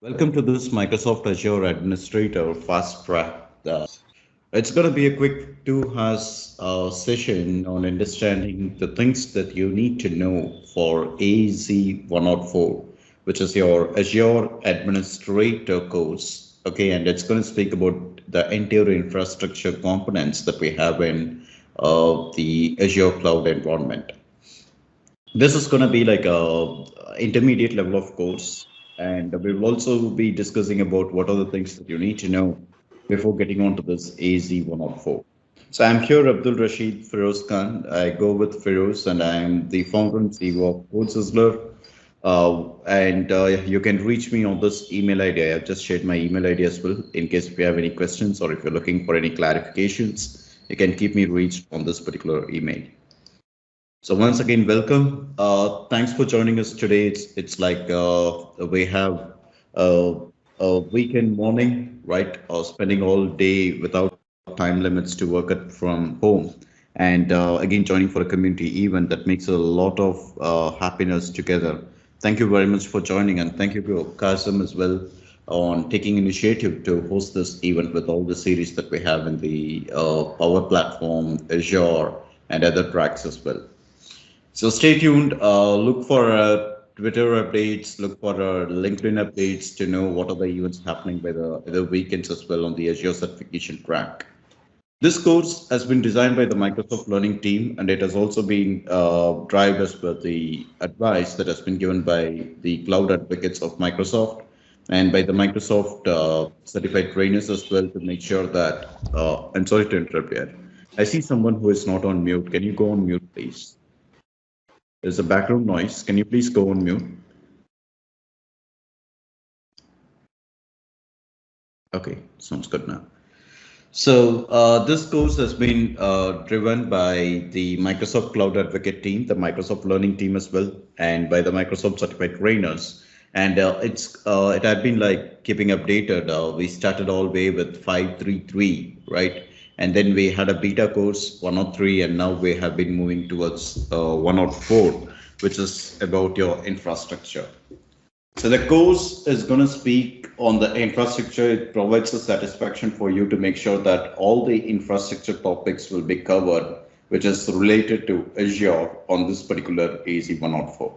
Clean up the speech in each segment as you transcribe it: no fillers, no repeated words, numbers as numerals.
Welcome to this Microsoft Azure Administrator Fast Track. It's going to be a quick 2 hours session on understanding the things that you need to know for AZ 104, which is your Azure Administrator course. Okay, and it's going to speak about the entire infrastructure components that we have in the Azure cloud environment. This is going to be like a intermediate level of course, and we will also be discussing about what are the things that you need to know before getting on to this AZ 104. So I'm here, Abdul Rashid Feroz Khan. I go with Feroz, and I'm the founder and CEO of Code Sizzler. And you can reach me on this email ID. I have just shared my email ID as well. In case if you have any questions or if you're looking for any clarifications, you can keep me reached on this particular email. So once again, welcome. Thanks for joining us today. It's like we have uh, a weekend morning, right? Spending all day without time limits to work it from home, and again joining for a community event that makes a lot of happiness together. Thank you very much for joining, and thank you to Kasim as well on taking initiative to host this event with all the series that we have in the Power Platform, Azure, and other tracks as well. So stay tuned. Look for Twitter updates. Look for LinkedIn updates to know what are the events happening by the weekends as well on the Azure certification track. This course has been designed by the Microsoft Learning team, and it has also been driven as per the advice that has been given by the cloud advocates of Microsoft and by the Microsoft certified trainers as well to make sure that. I'm sorry to interrupt you. I see someone who is not on mute. Can you go on mute, please? There's a background noise. Can you please go on mute? Okay, sounds good now. So this course has been driven by the Microsoft Cloud Advocate team, the Microsoft Learning team as well, and by the Microsoft certified trainers. And it had been like keeping updated. We started all the way with 533, right? And then we had a beta course 103, and now we have been moving towards 104, which is about your infrastructure. So the course is going to speak on the infrastructure. It provides a satisfaction for you to make sure that all the infrastructure topics will be covered, which is related to Azure on this particular AZ 104.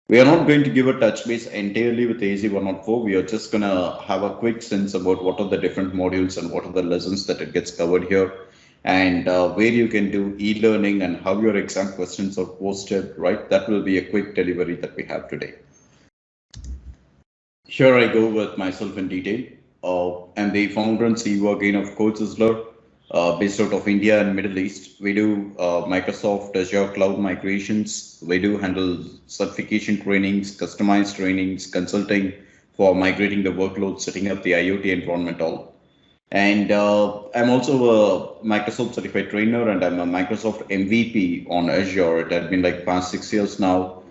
We are not going to give a touch base entirely with AZ 104. We are just going to have a quick sense about what are the different modules and what are the lessons that it gets covered here, and where you can do e-learning and how your exam questions are posted, right? That will be a quick delivery that we have today. Here I go with myself in detail. I'm the founder and CEO again of Code Sizzler, based out of India and Middle East. We do Microsoft Azure cloud migrations. We do handle certification trainings, customized trainings, consulting for migrating the workload, setting up the IoT environment all. And I'm also a Microsoft certified trainer, and I'm a Microsoft MVP on Azure. It had been like past 6 years now,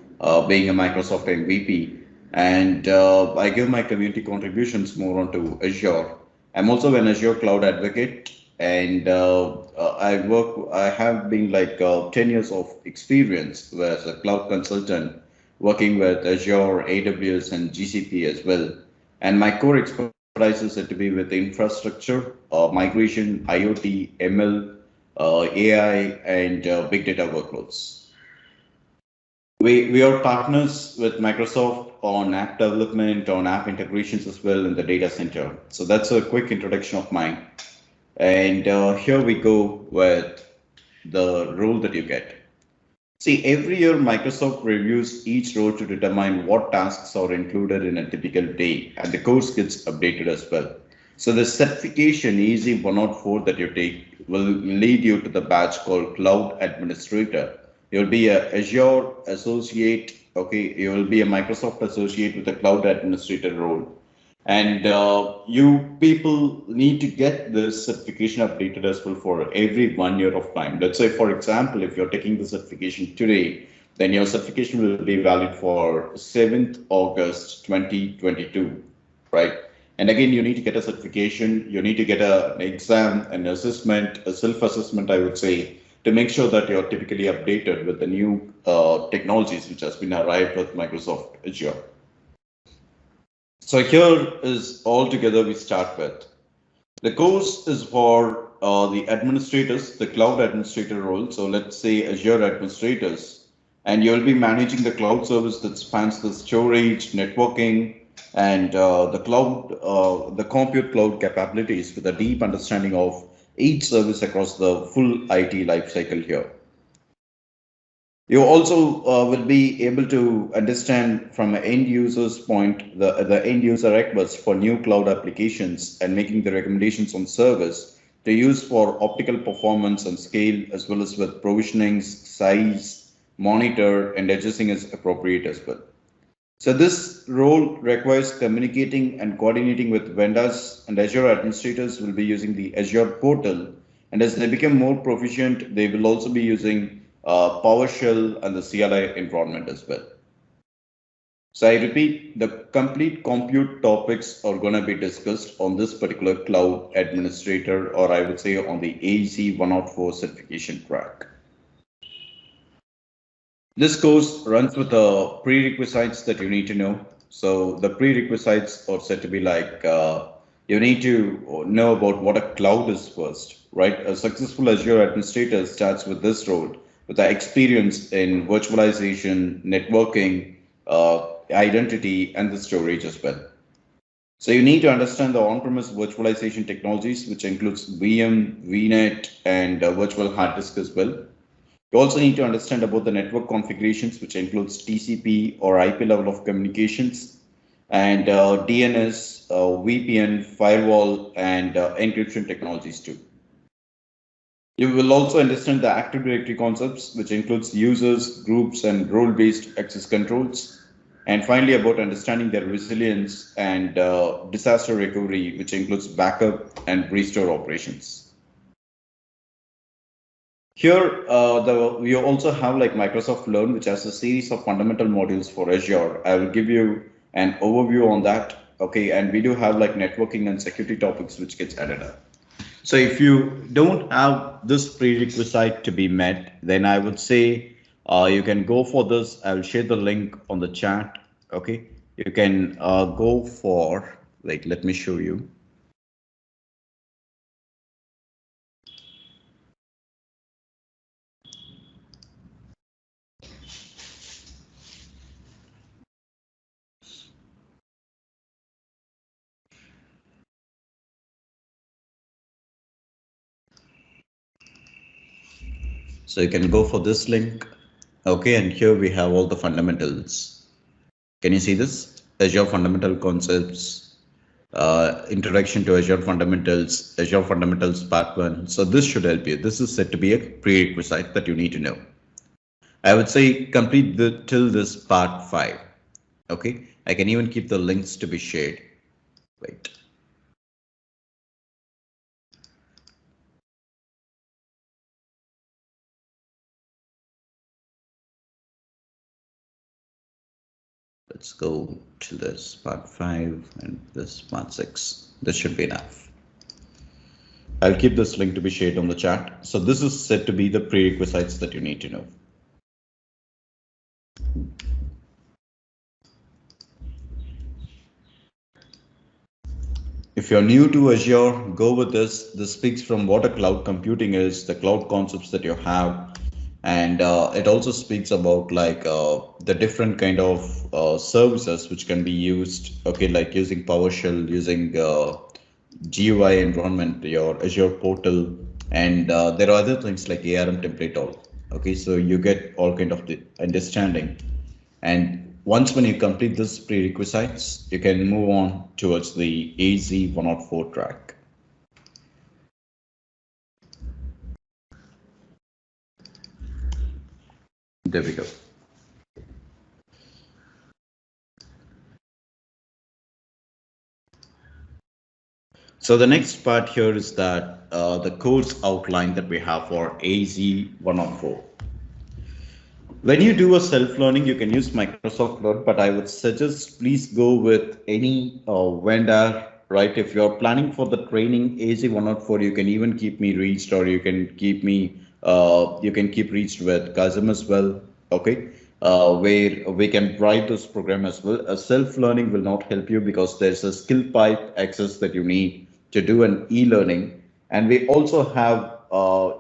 being a Microsoft MVP. And I give my community contributions more onto Azure. I'm also an Azure cloud advocate, and I have been like 10 years of experience as a cloud consultant working with Azure, AWS, and GCP as well. And my core expertise is to be with infrastructure, migration, IoT, ML, AI, and big data workloads. We are partners with Microsoft on app development, on app integrations as well in the data center. So that's a quick introduction of mine. And here we go with the role that you get. See, every year Microsoft reviews each role to determine what tasks are included in a typical day, and the course gets updated as well. So the certification AZ 104 that you take will lead you to the badge called Cloud Administrator. You'll be a Azure Associate, okay, you will be a Microsoft Associate with a Cloud Administrator role. And you people need to get this certification updated as well for every 1 year of time. Let's say, for example, if you're taking the certification today, then your certification will be valid for 7th August 2022, right? And again, you need to get a certification, you need to get an exam, an assessment, a self-assessment, I would say, to make sure that you're typically updated with the new technologies which has been arrived with Microsoft Azure. So here is all together we start with. The course is for the administrators, the cloud administrator role. So let's say Azure administrators, and you'll be managing the cloud service that spans the storage, networking, and the compute cloud capabilities with a deep understanding of each service across the full IT lifecycle here. You also will be able to understand from an end user's point the end user requests for new cloud applications and making the recommendations on service to use for optical performance and scale as well as with provisioning, size, monitor, and adjusting as appropriate as well. So this role requires communicating and coordinating with vendors, and Azure administrators will be using the Azure portal. And as they become more proficient, they will also be using PowerShell and the CLI environment as well. So I repeat, the complete compute topics are going to be discussed on this particular cloud administrator, or I would say on the AZ 104 certification track. This course runs with the prerequisites that you need to know. So the prerequisites are said to be like you need to know about what a cloud is first, right? A successful Azure administrator starts with this role with the experience in virtualization, networking, identity, and the storage as well. So you need to understand the on-premise virtualization technologies, which includes VM, VNet, and virtual hard disk as well. You also need to understand about the network configurations, which includes TCP or IP level of communications, and DNS, VPN, firewall, and encryption technologies too. You will also understand the Active Directory concepts, which includes users, groups, and role-based access controls. And finally, about understanding their resilience and disaster recovery, which includes backup and restore operations. Here, we also have like Microsoft Learn, which has a series of fundamental modules for Azure. I will give you an overview on that. Okay, and we do have like networking and security topics which gets added up. So if you don't have this prerequisite to be met, then I would say you can go for this. I will share the link on the chat. Okay, you can go for like, let me show you. So you can go for this link. Okay, and here we have all the fundamentals. Can you see this? Azure fundamental concepts, introduction to Azure fundamentals part 1. So this should help you. This is said to be a prerequisite that you need to know. I would say complete till this part 5. Okay, I can even keep the links to be shared. Wait. Let's go to this part 5 and this part 6. This should be enough. I'll keep this link to be shared on the chat. So this is said to be the prerequisites that you need to know. If you're new to Azure, go with this. This speaks from what a cloud computing is, the cloud concepts that you have, and it also speaks about like the different kind of services which can be used. Okay, like using PowerShell, using GUI environment, your Azure portal, and there are other things like ARM template all. Okay, so you get all kind of the understanding, and once when you complete this prerequisites, you can move on towards the AZ 104 track. There we go. So the next part here is that the course outline that we have for AZ 104. When you do a self-learning, you can use Microsoft Learn, but I would suggest please go with any vendor, right? If you're planning for the training AZ 104, you can even keep me reached, or you can keep me, you can keep reached with Kazim as well. Okay. where we can write this program as well. A self-learning will not help you because there's a skill pipe access that you need to do an e-learning. And we also have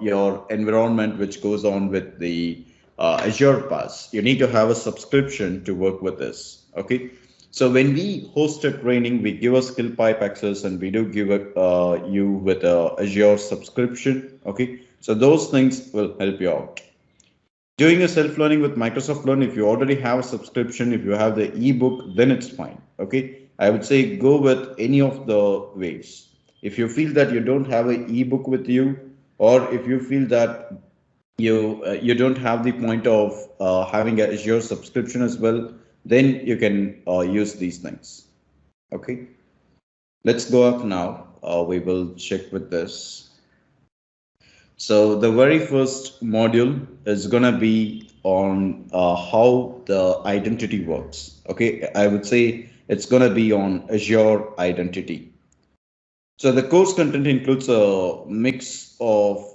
your environment, which goes on with the Azure Pass. You need to have a subscription to work with this. Okay. So when we host a training, we give a skill pipe access and we do give you with a Azure subscription. Okay. So those things will help you out. Doing a self-learning with Microsoft Learn, if you already have a subscription, if you have the ebook, then it's fine. Okay. I would say go with any of the ways. If you feel that you don't have an ebook with you, or if you feel that you don't have the point of having a Azure subscription as well, then you can use these things. Okay. Let's go up now. We will check with this. So the very first module is gonna be on how the identity works. Okay, I would say it's gonna be on Azure identity. So the course content includes a mix of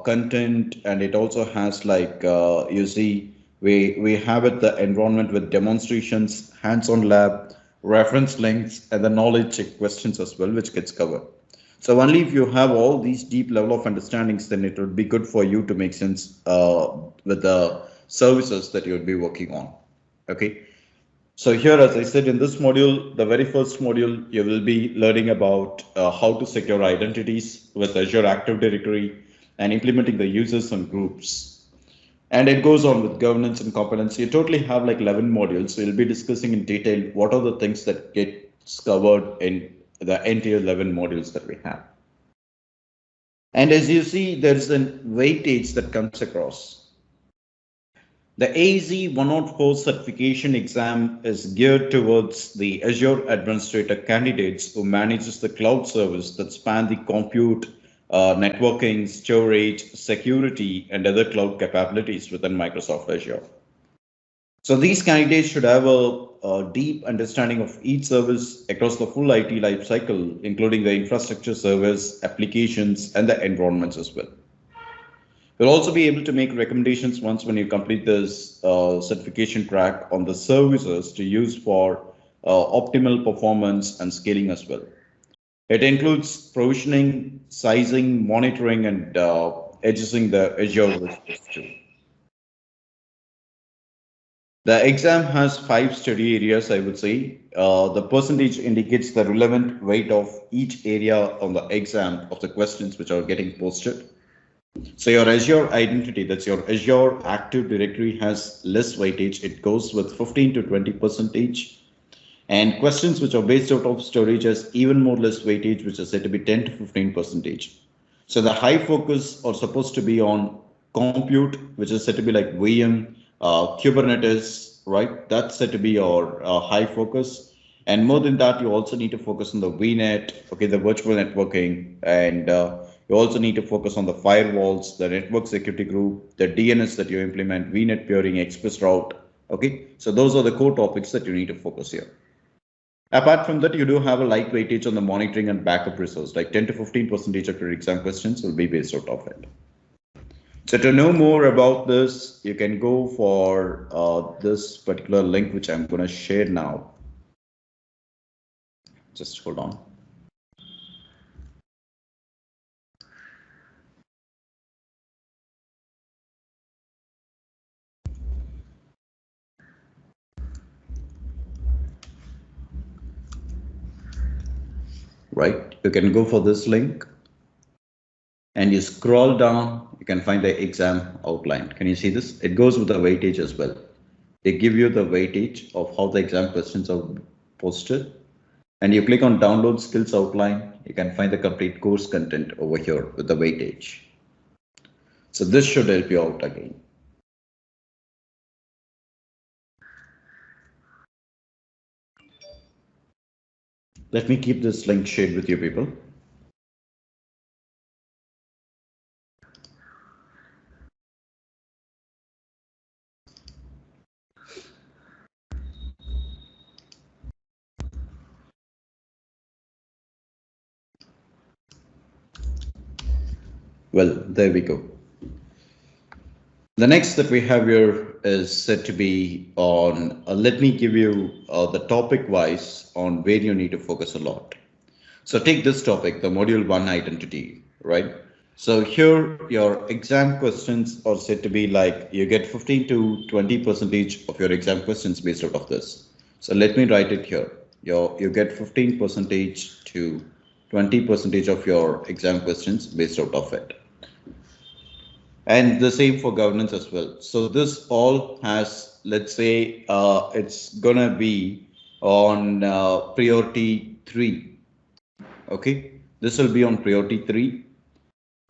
content, and it also has like you see we have it the environment with demonstrations, hands-on lab, reference links, and the knowledge check questions as well, which gets covered. So only if you have all these deep level of understandings, then it would be good for you to make sense with the services that you would be working on. Okay. So here, as I said, in this module, the very first module, you will be learning about how to secure identities with Azure Active Directory and implementing the users and groups. And it goes on with governance and components. You totally have like 11 modules. So we'll be discussing in detail what are the things that get covered in the entire 11 modules that we have. And as you see, there's a weightage that comes across. The AZ 104 certification exam is geared towards the Azure administrator candidates who manages the cloud service that span the compute, networking, storage, security, and other cloud capabilities within Microsoft Azure. So these candidates should have a deep understanding of each service across the full IT lifecycle, including the infrastructure service, applications, and the environments as well. You'll also be able to make recommendations once when you complete this certification track on the services to use for optimal performance and scaling as well. It includes provisioning, sizing, monitoring, and adjusting the Azure resources too. The exam has 5 study areas, I would say. The percentage indicates the relevant weight of each area on the exam of the questions which are getting posted. So your Azure identity, that's your Azure Active Directory, has less weightage. It goes with 15 to 20%. And questions which are based out of storage has even more less weightage, which is said to be 10 to 15%. So the high focus are supposed to be on compute, which is said to be like VM, Kubernetes, right? That's said to be your high focus. And more than that, you also need to focus on the VNet, okay, the virtual networking, and you also need to focus on the firewalls, the network security group, the DNS that you implement, VNet peering, Express route. Okay, so those are the core topics that you need to focus here. Apart from that, you do have a light weightage on the monitoring and backup resource, like 10 to 15% of your exam questions will be based out of it. So to know more about this, you can go for this particular link, which I'm going to share now. Just hold on. Right, you can go for this link and you scroll down, you can find the exam outline. Can you see this? It goes with the weightage as well. They give you the weightage of how the exam questions are posted, and you click on download skills outline. You can find the complete course content over here with the weightage. So this should help you out again. Let me keep this link shared with you people. Well, there we go. The next that we have here is said to be on, let me give you the topic wise on where you need to focus a lot. So take this topic, the module one identity, right? So here your exam questions are said to be like you get 15 to 20 percentage of your exam questions based out of this. So let me write it here. You get 15 percentage to 20 percentage of your exam questions based out of it. And the same for governance as well. So this all has, let's say, it's gonna be on priority 3. Okay, this will be on priority 3.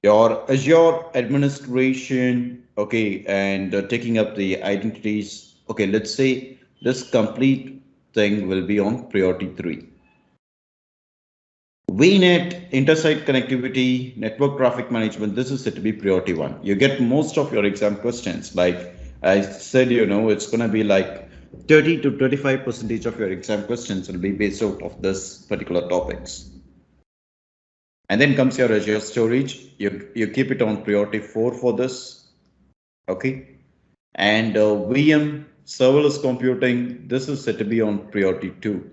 Your Azure administration, okay, and taking up the identities. Okay, let's say this complete thing will be on priority 3. VNet, intersite connectivity, network traffic management, this is said to be priority 1. You get most of your exam questions. Like I said, it's going to be like 30 to 25 percentage of your exam questions will be based out of this particular topics. And then comes your Azure storage. You keep it on priority 4 for this. Okay. And VM, serverless computing, this is set to be on priority 2.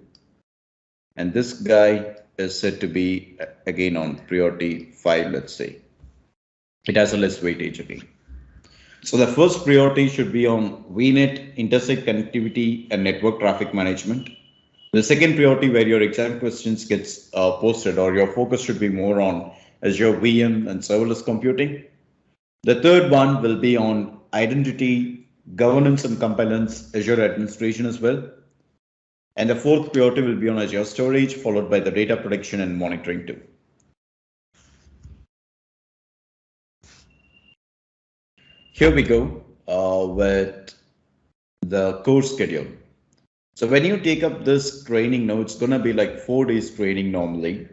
And this guy is said to be again on priority 5, let's say. It has a less weightage again. So the first priority should be on VNet, intersect connectivity, and network traffic management. The second priority where your exam questions gets posted, or your focus should be more on Azure VM and serverless computing. The third one will be on identity, governance and compliance, Azure administration as well. And the fourth priority will be on Azure storage, followed by the data protection and monitoring too. Here we go with the course schedule. So when you take up this training now, it's going to be like 4 days training normally.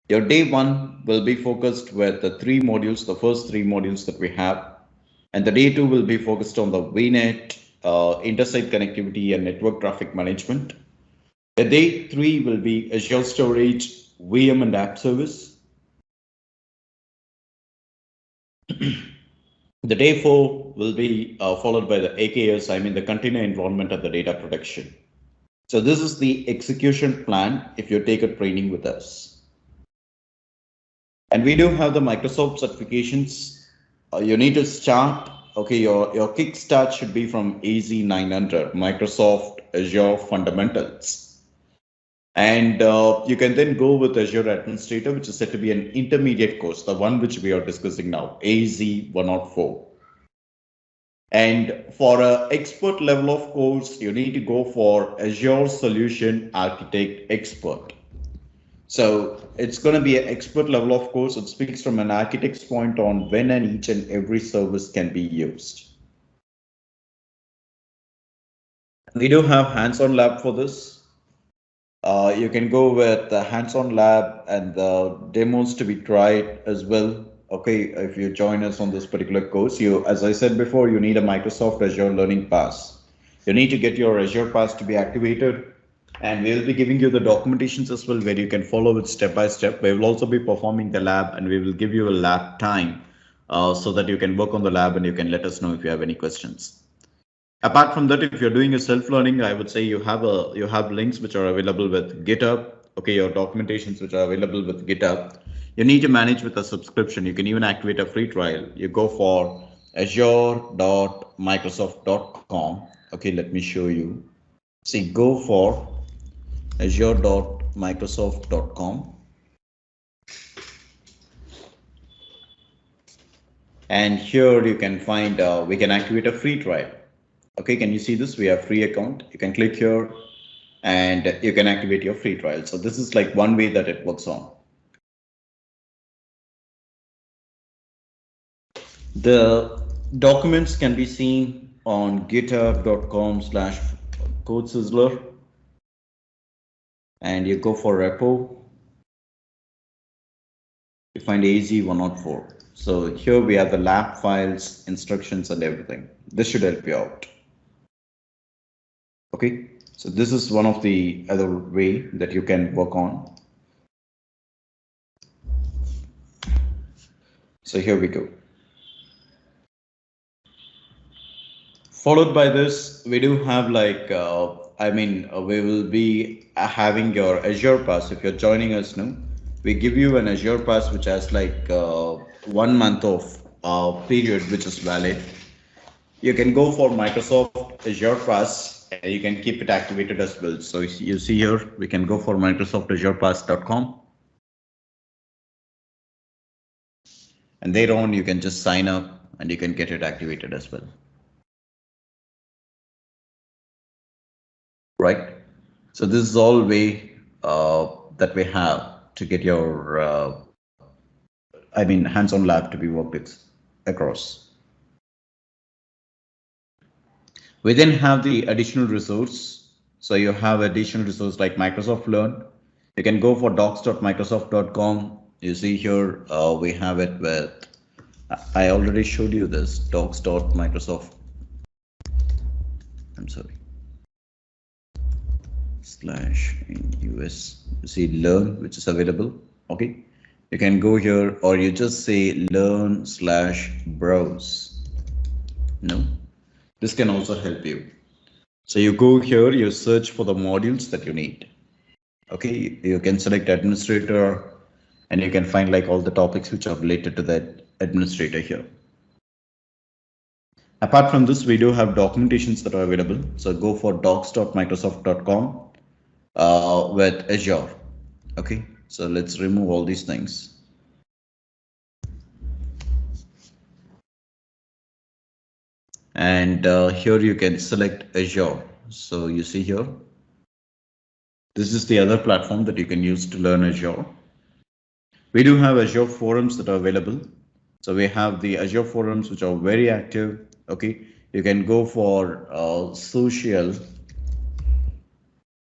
Your day 1 will be focused with the 3 modules, the first 3 modules that we have. And the day 2 will be focused on the VNet, intersite connectivity and network traffic management. The day 3 will be Azure storage, VM and app service. The day 4 will be followed by the AKS, I mean the container environment and the data protection. So this is the execution plan if you take a training with us. And we do have the Microsoft certifications. You need to start, okay, your kickstart should be from AZ900, Microsoft Azure Fundamentals. And you can then go with Azure Administrator, which is said to be an intermediate course, the one which we are discussing now, AZ104. And for an expert level of course, you need to go for Azure Solution Architect Expert. So it's going to be an expert level of course. It speaks from an architect's point on when and each and every service can be used. We do have hands-on lab for this. You can go with the hands-on lab and the demos to be tried as well. Okay, if you join us on this particular course, as I said before, you need a Microsoft Azure Learning Pass. You need to get your Azure Pass to be activated, and we'll be giving you the documentations as well where you can follow it step by step. We will also be performing the lab, and we will give you a lab time so that you can work on the lab and you can let us know if you have any questions. Apart from that, if you're doing a self-learning, I would say you have links which are available with GitHub. Okay, your documentations which are available with GitHub. You need to manage with a subscription. You can even activate a free trial. You go for azure.microsoft.com. Okay, let me show you. See, go for azure.microsoft.com. And here you can find, we can activate a free trial. Okay, can you see this? We have free account. You can click here and you can activate your free trial. So this is like one way that it works on. The documents can be seen on github.com/CodeSizzler, and you go for repo. You find AZ104. So here we have the lab files, instructions, and everything. This should help you out. Okay, so this is one of the other way that you can work on. So here we go. Followed by this, we do have like, we will be having your Azure Pass. If you're joining us now, we give you an Azure Pass which has like 1 month of period which is valid. You can go for Microsoft Azure Pass and you can keep it activated as well. So you see here, we can go for microsoftazurepass.com. And there on, you can just sign up and you can get it activated as well. Right? So this is all way that we have to get your, hands-on lab to be worked across. We then have the additional resource. So you have additional resource like Microsoft Learn. You can go for docs.microsoft.com. You see here, we have it with, I already showed you this, docs.microsoft. I'm sorry. / in US, you see learn, which is available. Okay. You can go here or you just say learn/browse. No, this can also help you. So you go here, you search for the modules that you need. Okay, you can select administrator and you can find like all the topics which are related to that administrator here. Apart from this, we do have documentations that are available. So go for docs.microsoft.com with Azure. Okay, so let's remove all these things. And here you can select Azure. So you see here, this is the other platform that you can use to learn Azure. We do have Azure forums that are available. So we have the Azure forums which are very active. Okay, you can go for social.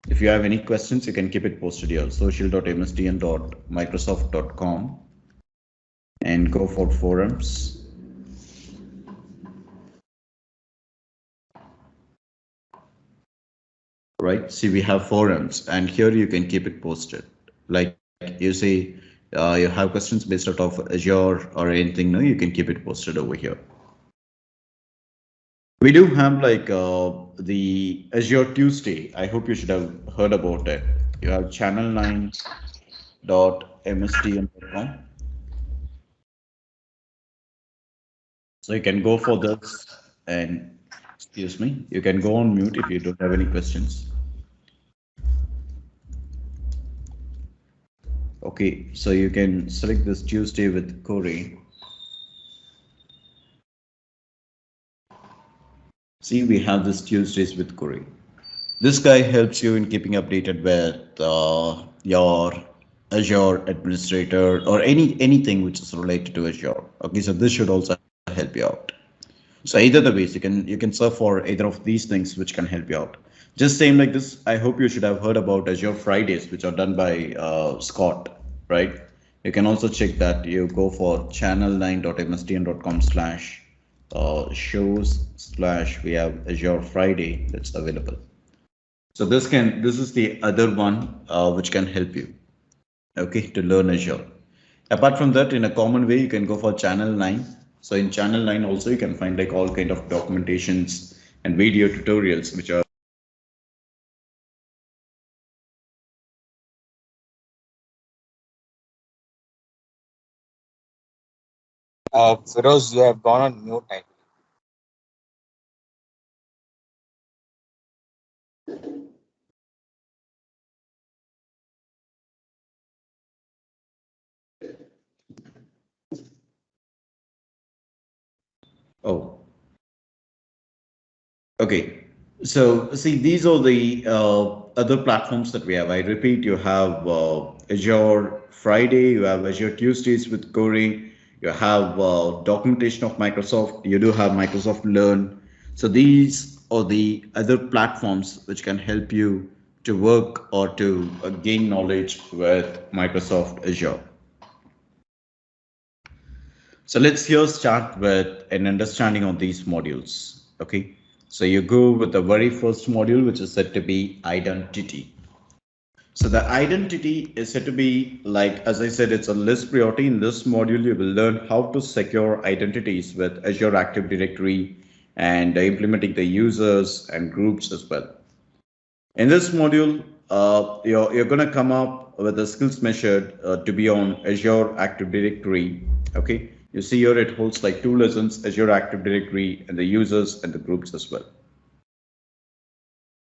If you have any questions, you can keep it posted here, social.msdn.microsoft.com and go for forums. Right, see we have forums and here you can keep it posted. Like you say, you have questions based out of Azure or anything, no, you can keep it posted over here. We do have like the Azure Tuesday. I hope you should have heard about it. You have channel9.msdn.com. So you can go for this and excuse me, you can go on mute if you don't have any questions. Okay, so you can select this Tuesday with Corey. See, we have this Tuesdays with Corey. This guy helps you in keeping updated with your Azure administrator or anything which is related to Azure. Okay, so this should also help you out. So either the ways you can surf for either of these things which can help you out. Just same like this, I hope you should have heard about Azure Fridays, which are done by Scott, right? You can also check that. You go for channel9.msdn.com/shows/ we have Azure Friday that's available. So this is the other one which can help you, okay, to learn Azure. Apart from that, in a common way, you can go for channel 9. So in channel 9 also you can find like all kind of documentations and video tutorials which are Feroz, you have gone on mute. oh, okay. So see, these are the other platforms that we have. I repeat, you have Azure Friday, you have Azure Tuesdays with Corey, you have documentation of Microsoft, you do have Microsoft Learn. So these are the other platforms which can help you to work or to gain knowledge with Microsoft Azure. So let's here start with an understanding of these modules. Okay, so you go with the very first module, which is said to be identity. So the identity is said to be like, as I said, it's a list priority. In this module, you will learn how to secure identities with Azure Active Directory and implementing the users and groups as well. In this module, you're going to come up with the skills measured to be on Azure Active Directory. Okay, you see here it holds like two lessons, Azure Active Directory and the users and the groups as well.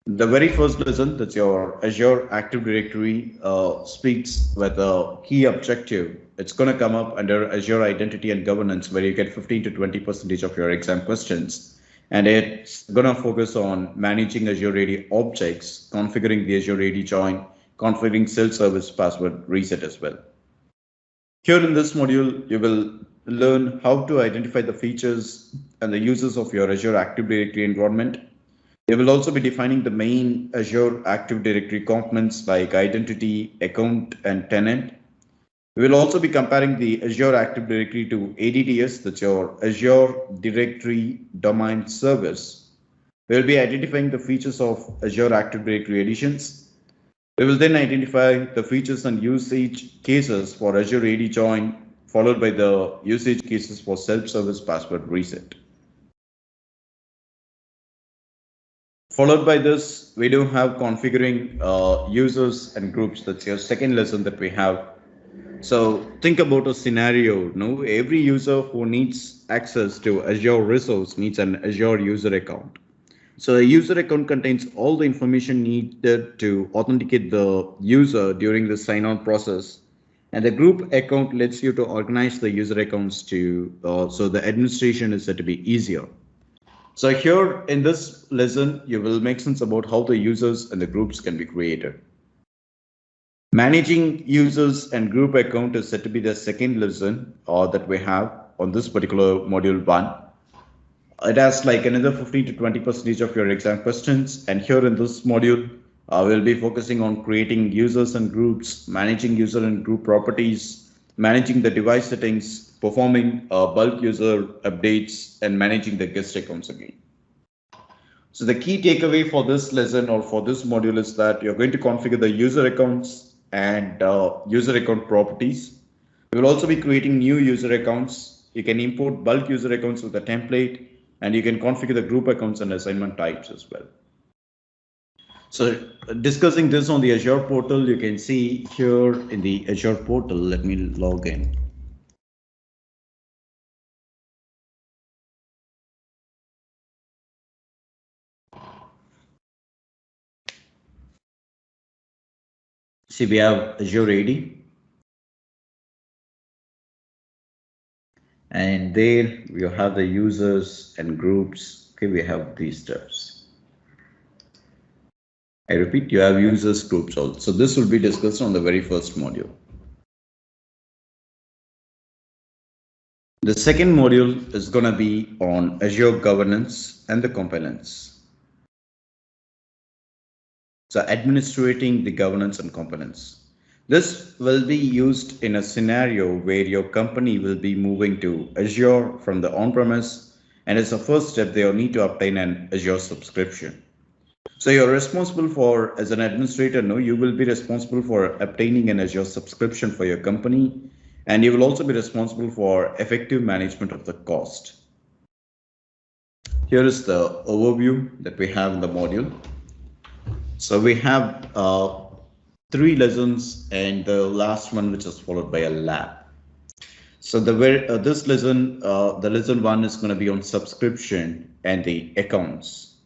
The very first lesson, that's your Azure Active Directory, speaks with a key objective. It's going to come up under Azure Identity and Governance, where you get 15 to 20% of your exam questions. And it's going to focus on managing Azure AD objects, configuring the Azure AD join, configuring self-service password reset as well. Here in this module, you will learn how to identify the features and the uses of your Azure Active Directory environment. They will also be defining the main Azure Active Directory components like identity, account, and tenant. We will also be comparing the Azure Active Directory to ADDS, that's your Azure Directory Domain Service. We will be identifying the features of Azure Active Directory editions. We will then identify the features and usage cases for Azure AD join, followed by the usage cases for self-service password reset. Followed by this, we do have configuring users and groups. That's your second lesson that we have. So think about a scenario. No, every user who needs access to Azure resource needs an Azure user account. So a user account contains all the information needed to authenticate the user during the sign-on process. And the group account lets you to organize the user accounts to so the administration is said to be easier. So here in this lesson, you will make sense about how the users and the groups can be created. Managing users and group account is said to be the second lesson that we have on this particular module 1. It has like another 15 to 20% of your exam questions. And here in this module, we'll be focusing on creating users and groups, managing user and group properties, managing the device settings, performing bulk user updates, and managing the guest accounts again. So the key takeaway for this lesson or for this module is that you're going to configure the user accounts and user account properties. We will also be creating new user accounts. You can import bulk user accounts with a template, and you can configure the group accounts and assignment types as well. So discussing this on the Azure portal, you can see here in the Azure portal, let me log in. See, we have Azure AD. And there you have the users and groups. Okay, we have these steps. I repeat, you have users, groups also. So this will be discussed on the very first module. The second module is going to be on Azure governance and the components. So administrating the governance and components. This will be used in a scenario where your company will be moving to Azure from the on-premise, and as a first step, they will need to obtain an Azure subscription. So you're responsible for, as an administrator, no, you will be responsible for obtaining an Azure subscription for your company, and you will also be responsible for effective management of the cost. Here is the overview that we have in the module. So we have 3 lessons and the last one which is followed by a lab. So this lesson, the lesson 1 is going to be on subscription and the accounts.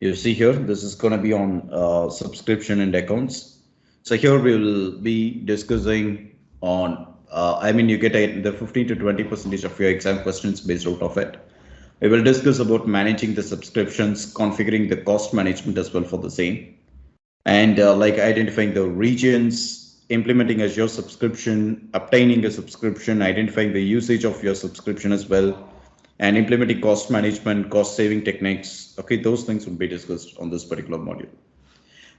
You see here, this is going to be on subscription and accounts. So here we will be discussing on, you get the 15 to 20% of your exam questions based out of it. We will discuss about managing the subscriptions, configuring the cost management as well for the same, and like identifying the regions, implementing Azure subscription, obtaining a subscription, identifying the usage of your subscription as well, and implementing cost management, cost saving techniques. Okay, those things will be discussed on this particular module.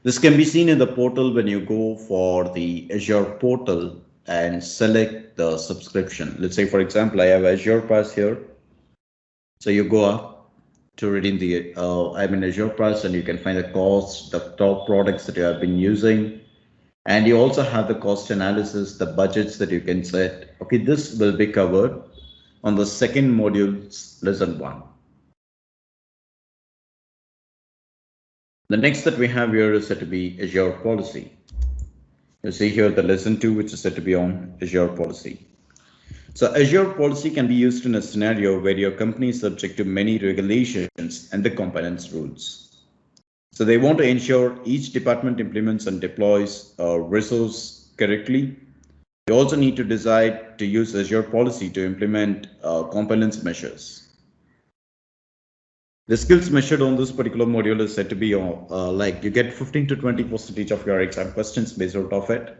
This can be seen in the portal when you go for the Azure portal and select the subscription. Let's say, for example, I have Azure Pass here. So you go up to reading the Azure Pass, and you can find the costs, the top products that you have been using, and you also have the cost analysis, the budgets that you can set. Okay, this will be covered. on the second module's lesson 1. The next that we have here is set to be Azure policy. You see here the lesson 2, which is set to be on Azure policy. So Azure policy can be used in a scenario where your company is subject to many regulations and the compliance rules. So they want to ensure each department implements and deploys a resource correctly. You also need to decide to use Azure policy to implement compliance measures. The skills measured on this particular module is said to be like you get 15 to 20% of your exam questions based out of it.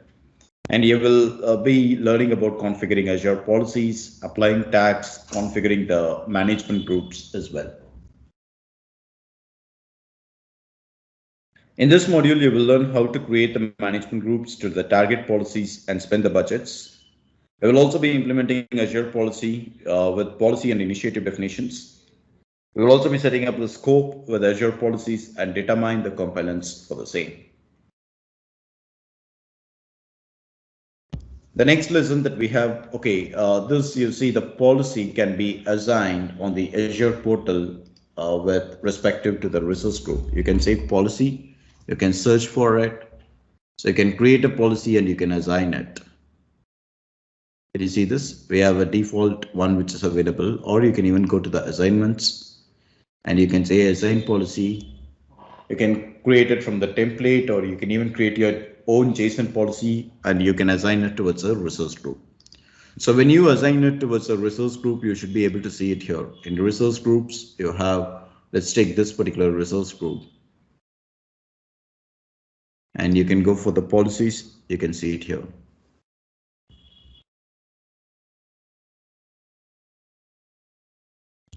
And you will be learning about configuring Azure policies, applying tags, configuring the management groups as well. In this module, you will learn how to create the management groups to the target policies and spend the budgets. We will also be implementing Azure policy with policy and initiative definitions. We will also be setting up the scope with Azure policies and determine the compliance for the same. The next lesson that we have, this you see the policy can be assigned on the Azure portal with respective to the resource group. You can say policy, you can search for it. So you can create a policy and you can assign it. Can you see this? We have a default one which is available, or you can even go to the assignments and you can say assign policy. You can create it from the template, or you can even create your own JSON policy and you can assign it towards a resource group. So when you assign it towards a resource group, you should be able to see it here. In resource groups, you have, let's take this particular resource group. And you can go for the policies, you can see it here.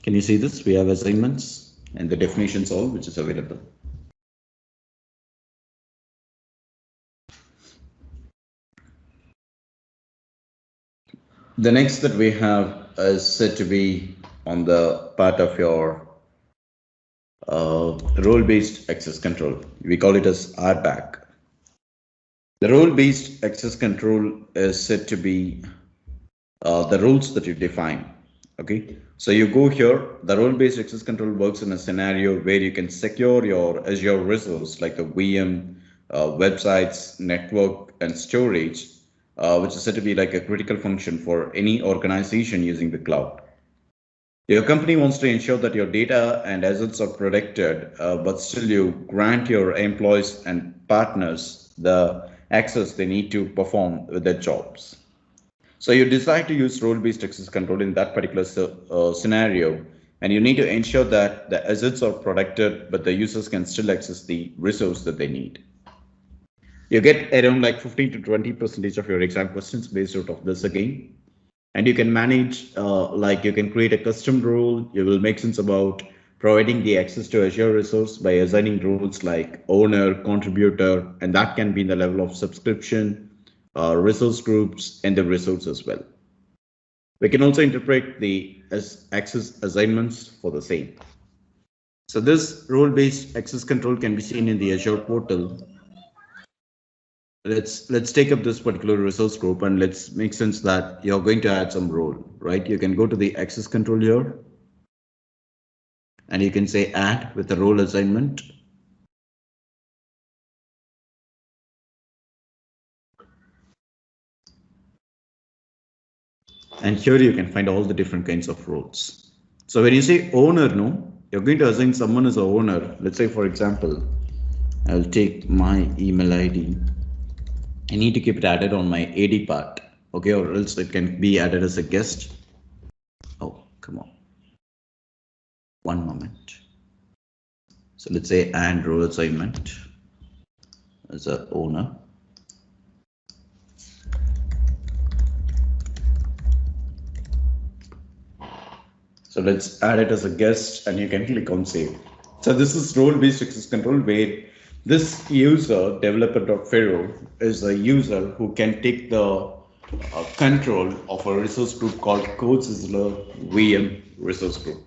Can you see this? We have assignments and the definitions all which is available. The next that we have is said to be on the part of your role-based access control. We call it as RBAC. The role-based access control is said to be the rules that you define. Okay, so you go here, the role-based access control works in a scenario where you can secure your Azure resource like the VM, websites, network, and storage, which is said to be like a critical function for any organization using the cloud. Your company wants to ensure that your data and assets are protected, but still you grant your employees and partners the access they need to perform with their jobs. So you decide to use role-based access control in that particular scenario, and you need to ensure that the assets are protected, but the users can still access the resource that they need. You get around like 15 to 20% of your exam questions based out of this again. And you can manage, like you can create a custom rule. You will make sense about providing the access to Azure resource by assigning rules like owner, contributor, and that can be in the level of subscription, resource groups, and the resource as well. We can also interpret the access assignments for the same. So this role-based access control can be seen in the Azure portal. Let's take up this particular resource group and let's make sense that you're going to add some role, right? You can go to the access control here and you can say add with the role assignment. And here you can find all the different kinds of roles. So when you say owner, no, you're going to assign someone as a owner. Let's say, for example, I'll take my email ID. I need to keep it added on my AD part, okay, or else it can be added as a guest. Oh, come on. One moment. So let's say and role assignment as a owner. So let's add it as a guest and you can click on save. So this is role-based access control where this user, developer.pharaoh, is a user who can take the control of a resource group called CodeSizzler VM resource group.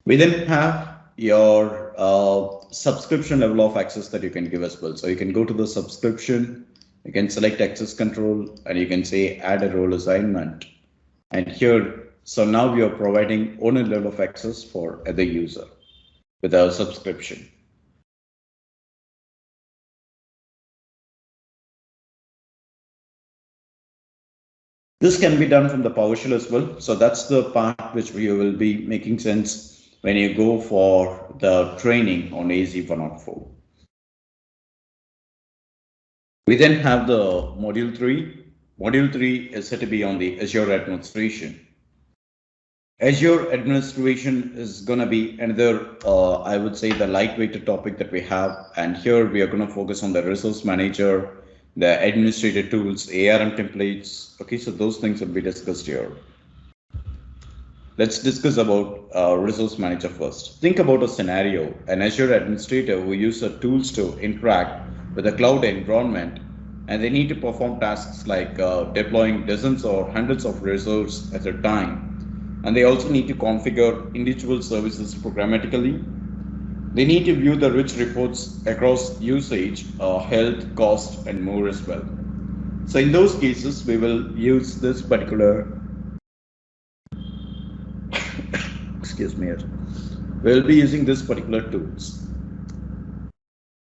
We then have your subscription level of access that you can give as well. So you can go to the subscription, You can select access control and you can say add a role assignment. And here, so now we are providing owner level of access for other user with our subscription. This can be done from the PowerShell as well. So that's the part which we will be making sense when you go for the training on AZ-104. We then have the module 3. Module 3 is said to be on the Azure administration. Azure administration is going to be another, I would say, the lightweight topic that we have. And here we are going to focus on the resource manager, the administrative tools, ARM templates. Okay, so those things will be discussed here. Let's discuss about resource manager first. Think about a scenario, an Azure administrator who uses tools to interact with a cloud environment, and they need to perform tasks like deploying dozens or hundreds of resources at a time. And they also need to configure individual services programmatically. They need to view the rich reports across usage, health, cost, and more as well. So in those cases, we will use this particular, excuse me, we'll be using this particular tools.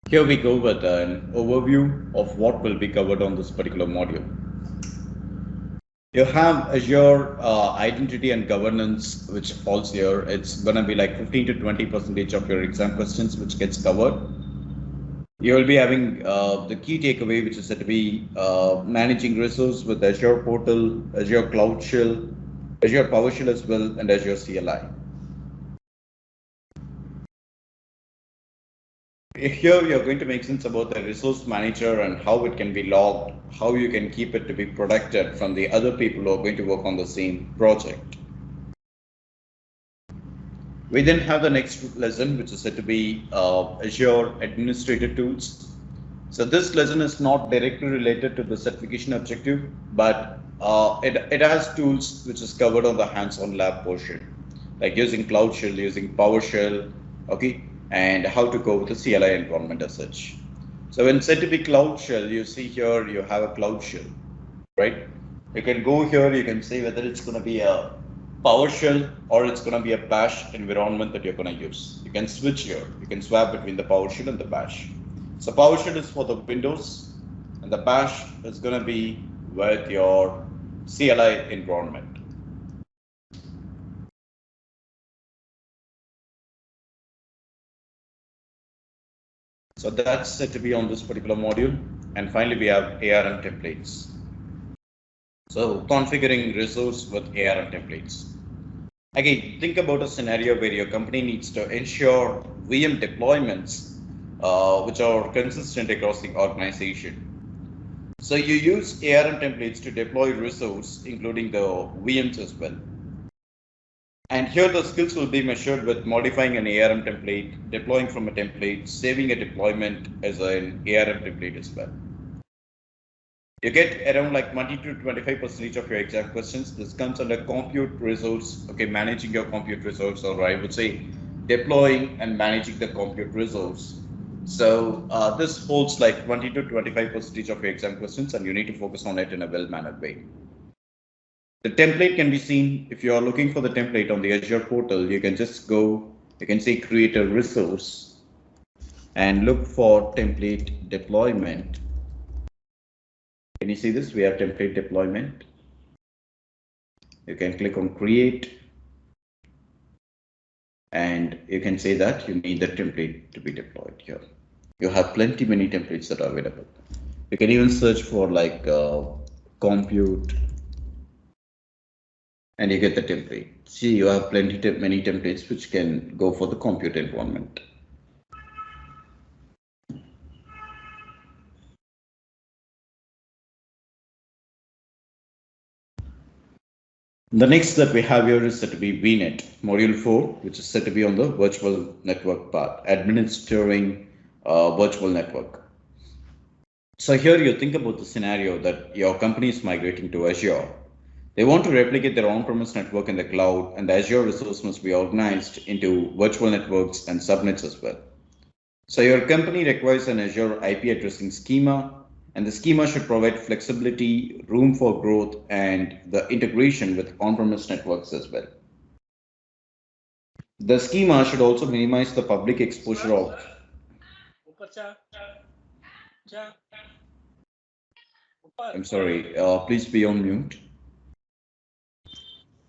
Here we go with an overview of what will be covered on this particular module. You have Azure identity and governance, which falls here. It's going to be like 15 to 20% of your exam questions, which gets covered. You will be having the key takeaway, which is said to be managing resources with Azure Portal, Azure Cloud Shell, Azure PowerShell as well, and Azure CLI. Here you're going to make sense about the resource manager and how it can be logged, how you can keep it to be protected from the other people who are going to work on the same project. We then have the next lesson, which is said to be Azure Administrative Tools. So this lesson is not directly related to the certification objective, but it has tools which is covered on the hands-on lab portion, like using Cloud Shell, using PowerShell, okay, and how to go with the CLI environment as such. So when said to be Cloud Shell, you see here you have a Cloud Shell, right? You can go here, you can say whether it's going to be a PowerShell or it's going to be a Bash environment that you're going to use. You can switch here, you can swap between the PowerShell and the Bash. So PowerShell is for the Windows and the Bash is going to be with your CLI environment. So that's said to be on this particular module. And finally, we have ARM templates. So configuring resource with ARM templates. Again, think about a scenario where your company needs to ensure VM deployments which are consistent across the organization. So you use ARM templates to deploy resource, including the VMs as well. And here the skills will be measured with modifying an ARM template, deploying from a template, saving a deployment as an ARM template as well. You get around like 20 to 25% of your exam questions. This comes under compute resource, okay, managing your compute resource, or I would say deploying and managing the compute resource. So this holds like 20 to 25% of your exam questions, and you need to focus on it in a well-mannered way. The template can be seen if you are looking for the template on the Azure portal. You can just go, you can say create a resource and look for template deployment. Can you see this? We have template deployment. You can click on create and you can say that you need the template to be deployed here. You have plenty many templates that are available. You can even search for like compute and you get the template. See, you have many templates which can go for the compute environment. The next that we have here is set to be VNet, module 4, which is set to be on the virtual network part, administering virtual network. So here you think about the scenario that your company is migrating to Azure. They want to replicate their on-premise network in the cloud, and the Azure resource must be organized into virtual networks and subnets as well. So your company requires an Azure IP addressing schema, And the schema should provide flexibility, room for growth, and the integration with on-premise networks as well. The schema should also minimize the public exposure of. I'm sorry, please be on mute.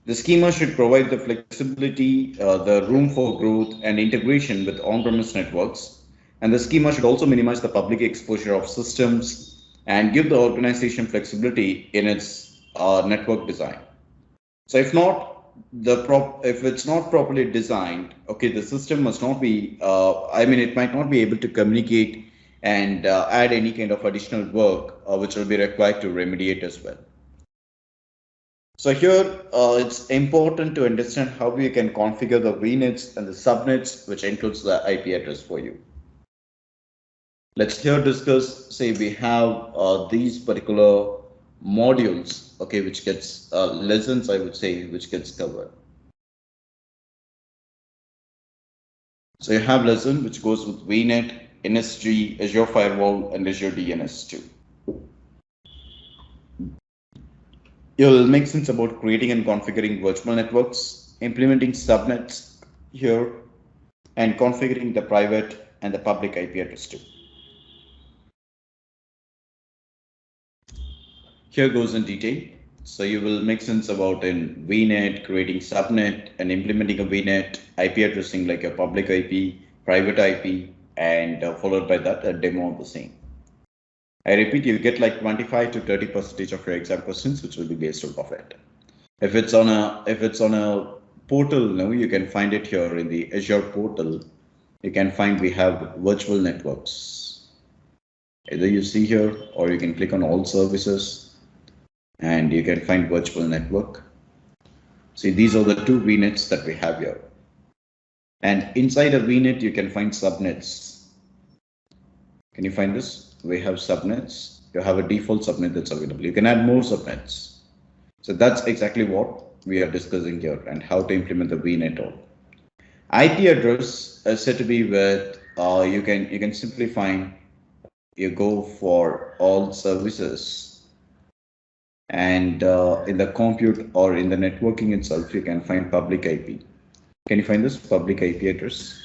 The schema should provide the flexibility, the room for growth, and integration with on-premise networks. And the schema should also minimize the public exposure of systems and give the organization flexibility in its network design. So if it's not properly designed, okay, the system must not be. It might not be able to communicate and add any kind of additional work which will be required to remediate as well. So here it's important to understand how we can configure the VNets and the subnets, which includes the IP address for you. Let's here discuss, say we have these particular modules, okay, which gets lessons, I would say, which gets covered. So you have lesson which goes with VNet, NSG, Azure Firewall, and Azure DNS2. You'll make sense about creating and configuring virtual networks, implementing subnets here, and configuring the private and the public IP address too. Here goes in detail. So you will make sense about in VNet, creating subnet and implementing a VNet, IP addressing like a public IP, private IP, and followed by that a demo of the same. I repeat, you get like 25 to 30% of your exam questions, which will be based out of it. If it's on a portal, now you can find it here in the Azure portal. You can find we have virtual networks. Either you see here, or you can click on all services, and you can find virtual network. See, these are the two VNets that we have here. And inside a VNet, you can find subnets. Can you find this? We have subnets. You have a default subnet that's available. You can add more subnets. So that's exactly what we are discussing here and how to implement the VNet all. IP address is said to be with you can simply find, you go for all services, and in the compute or in the networking itself, you can find public IP. Can you find this public IP address?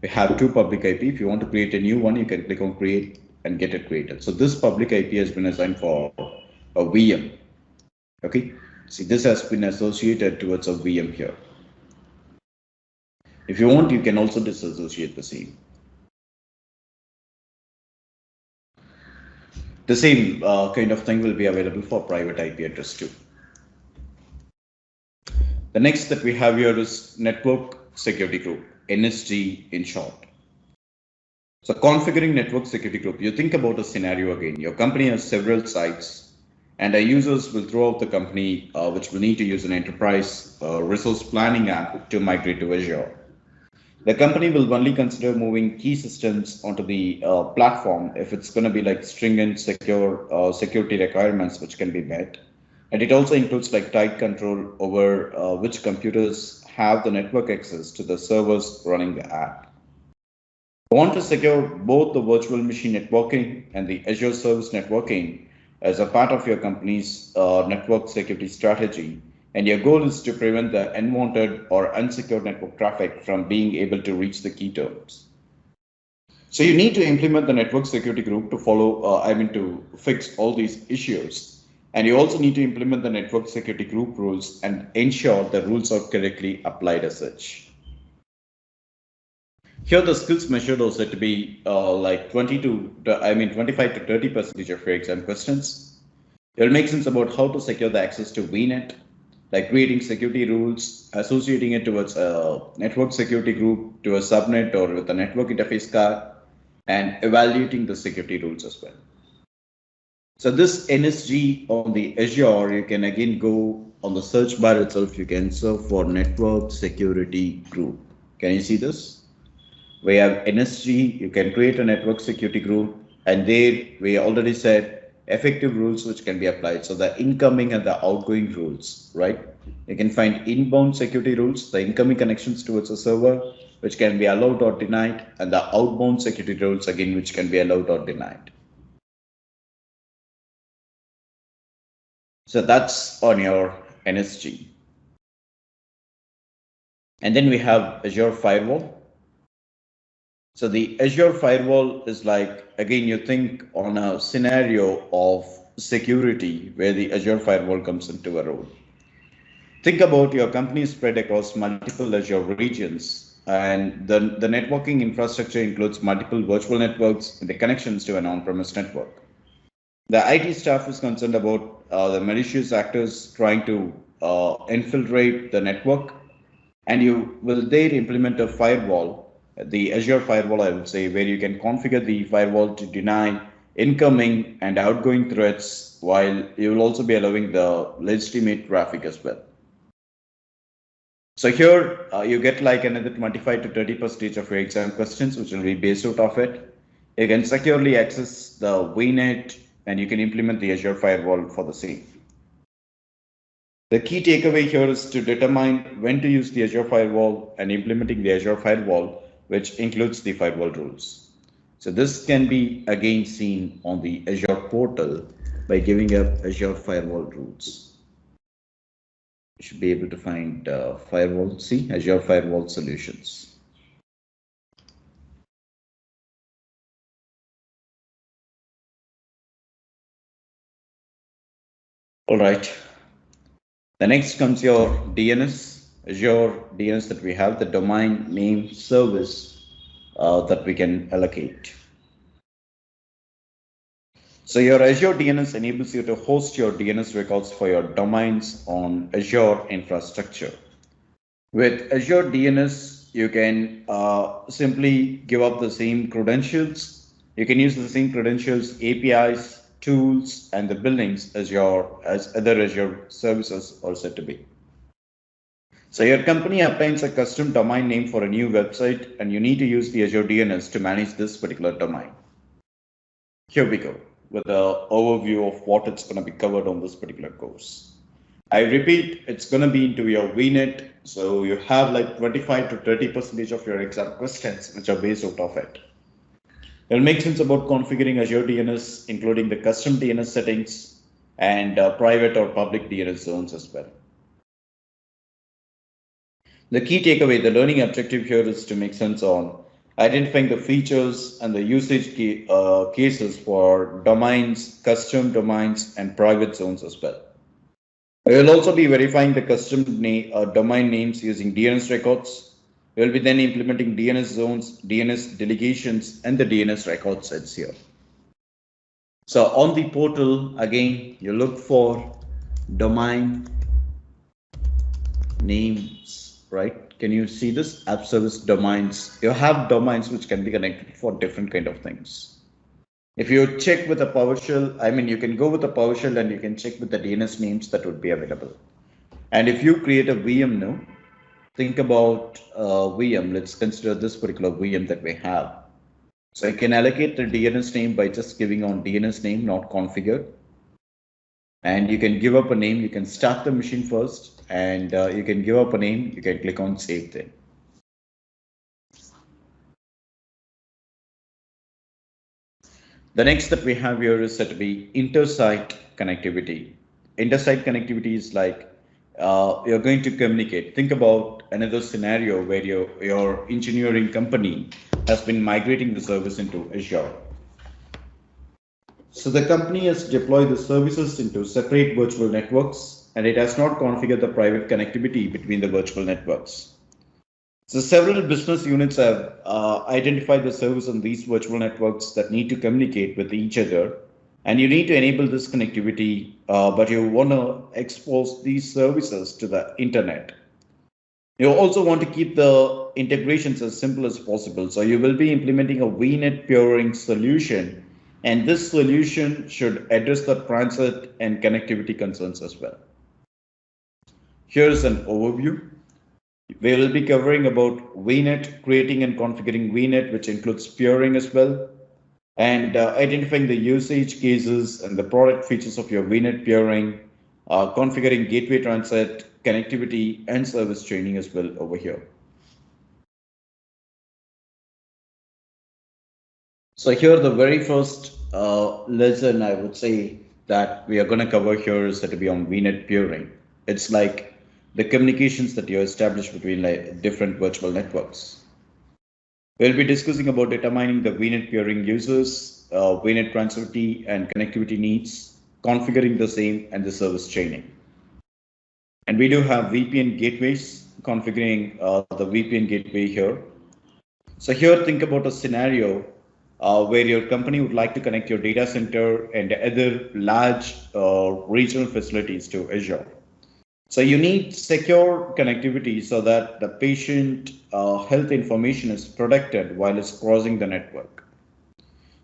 We have two public IP. If you want to create a new one, you can click on create and get it created. So this public IP has been assigned for a VM. Okay, see, this has been associated towards a VM here. If you want, you can also disassociate the same. The same kind of thing will be available for private IP address too. The next that we have here is Network Security Group, NSG in short. So configuring network security group, you think about a scenario again. Your company has several sites, and our users will throughout the company, which will need to use an enterprise resource planning app to migrate to Azure. The company will only consider moving key systems onto the platform if it's going to be like stringent security requirements which can be met. And it also includes like tight control over which computers have the network access to the servers running the app. You want to secure both the virtual machine networking and the Azure service networking as a part of your company's network security strategy. And your goal is to prevent the unwanted or unsecured network traffic from being able to reach the key terms. So you need to implement the network security group to follow, to fix all these issues. And you also need to implement the network security group rules and ensure the rules are correctly applied as such. Here the skills measured are said to be like 25 to 30% of your exam questions. You'll make sense about how to secure the access to VNet, like creating security rules, associating it towards a network security group, to a subnet or with a network interface card, and evaluating the security rules as well. So this NSG on the Azure, you can again go on the search bar itself, you can search for network security group. Can you see this? We have NSG, you can create a network security group, and there we already said effective rules which can be applied. So the incoming and the outgoing rules, right? You can find inbound security rules, the incoming connections towards a server, which can be allowed or denied, and the outbound security rules again, which can be allowed or denied. So that's on your NSG. And then we have Azure Firewall. So the Azure Firewall is like, again, you think on a scenario of security where the Azure Firewall comes into a role. Think about your company spread across multiple Azure regions, and the networking infrastructure includes multiple virtual networks and the connections to an on-premise network. The IT staff is concerned about the malicious actors trying to infiltrate the network, and you will there implement a firewall, the Azure firewall, I would say, where you can configure the firewall to deny incoming and outgoing threats, while you will also be allowing the legitimate traffic as well. So here you get like another 25 to 30% of your exam questions, which will be based out of it. You can securely access the VNet and you can implement the Azure firewall for the same. The key takeaway here is to determine when to use the Azure firewall and implementing the Azure firewall, which includes the firewall rules. So this can be again seen on the Azure portal by giving up Azure firewall rules. You should be able to find firewall, see Azure firewall solutions. All right. The next comes your DNS, Azure DNS that we have, the domain name service that we can allocate. So your Azure DNS enables you to host your DNS records for your domains on Azure infrastructure. With Azure DNS, you can simply give up the same credentials. You can use the same credentials, APIs, tools, and the buildings as other Azure services are said to be. So your company obtains a custom domain name for a new website, and you need to use the Azure DNS to manage this particular domain. Here we go with an overview of what it's going to be covered on this particular course. I repeat, it's going to be into your VNet. So you have like 25 to 30% of your exam questions which are based out of it. It'll make sense about configuring Azure DNS, including the custom DNS settings and private or public DNS zones as well. The key takeaway, the learning objective here is to make sense on identifying the features and the usage cases for domains, custom domains, and private zones as well. We will also be verifying the custom domain names using DNS records. We will be then implementing DNS zones, DNS delegations, and the DNS record sets here. So on the portal, again, you look for domain names, right? Can you see this? App service domains. You have domains which can be connected for different kind of things. If you check with a PowerShell, I mean, you can go with a PowerShell and you can check with the DNS names that would be available. And if you create a VM now, think about VM. Let's consider this particular VM that we have. So you can allocate the DNS name by just giving on DNS name, not configured. And you can give up a name. You can start the machine first and you can give up a name. You can click on save then. The next that we have here is said to be inter-site connectivity. Inter-site connectivity is like you're going to communicate. Think about another scenario where your engineering company has been migrating the service into Azure. So the company has deployed the services into separate virtual networks, and it has not configured the private connectivity between the virtual networks. So several business units have identified the service on these virtual networks that need to communicate with each other. And you need to enable this connectivity, but you want to expose these services to the internet. You also want to keep the integrations as simple as possible. So you will be implementing a VNet peering solution, and this solution should address the transit and connectivity concerns as well. Here's an overview. We will be covering about VNet, creating and configuring VNet, which includes peering as well, and identifying the usage cases and the product features of your VNet peering, configuring gateway transit, connectivity, and service training as well over here. So here the very first lesson, I would say, that we are going to cover here is that to be on VNet peering. It's like the communications that you establish between like different virtual networks. We'll be discussing about determining the VNet peering users, VNet transivity and connectivity needs, configuring the same, and the service chaining. And we do have VPN gateways, configuring the VPN gateway here. So here, think about a scenario where your company would like to connect your data center and other large regional facilities to Azure. So you need secure connectivity so that the patient health information is protected while it's crossing the network.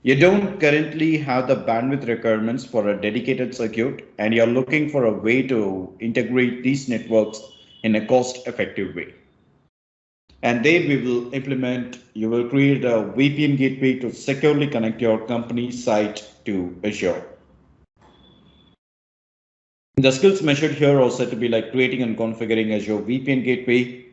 You don't currently have the bandwidth requirements for a dedicated circuit, and you're looking for a way to integrate these networks in a cost-effective way. And there we will implement, you will create a VPN gateway to securely connect your company site to Azure. The skills measured here are said to be like creating and configuring Azure VPN gateway.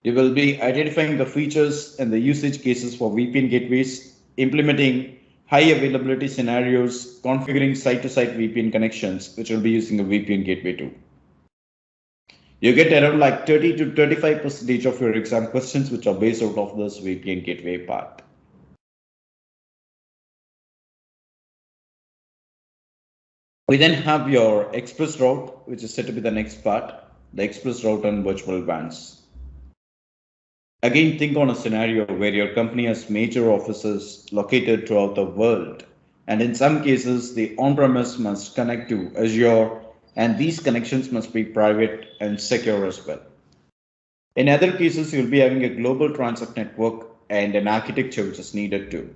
You will be identifying the features and the usage cases for VPN gateways, implementing high availability scenarios, configuring site-to-site VPN connections, which will be using a VPN gateway too. You get around like 30 to 35% of your exam questions which are based out of this VPN gateway part. We then have your express route, which is said to be the next part, the express route on virtual WANs. Again, think on a scenario where your company has major offices located throughout the world, and in some cases, the on-premise must connect to Azure, and these connections must be private and secure as well. In other cases, you'll be having a global transit network and an architecture which is needed too.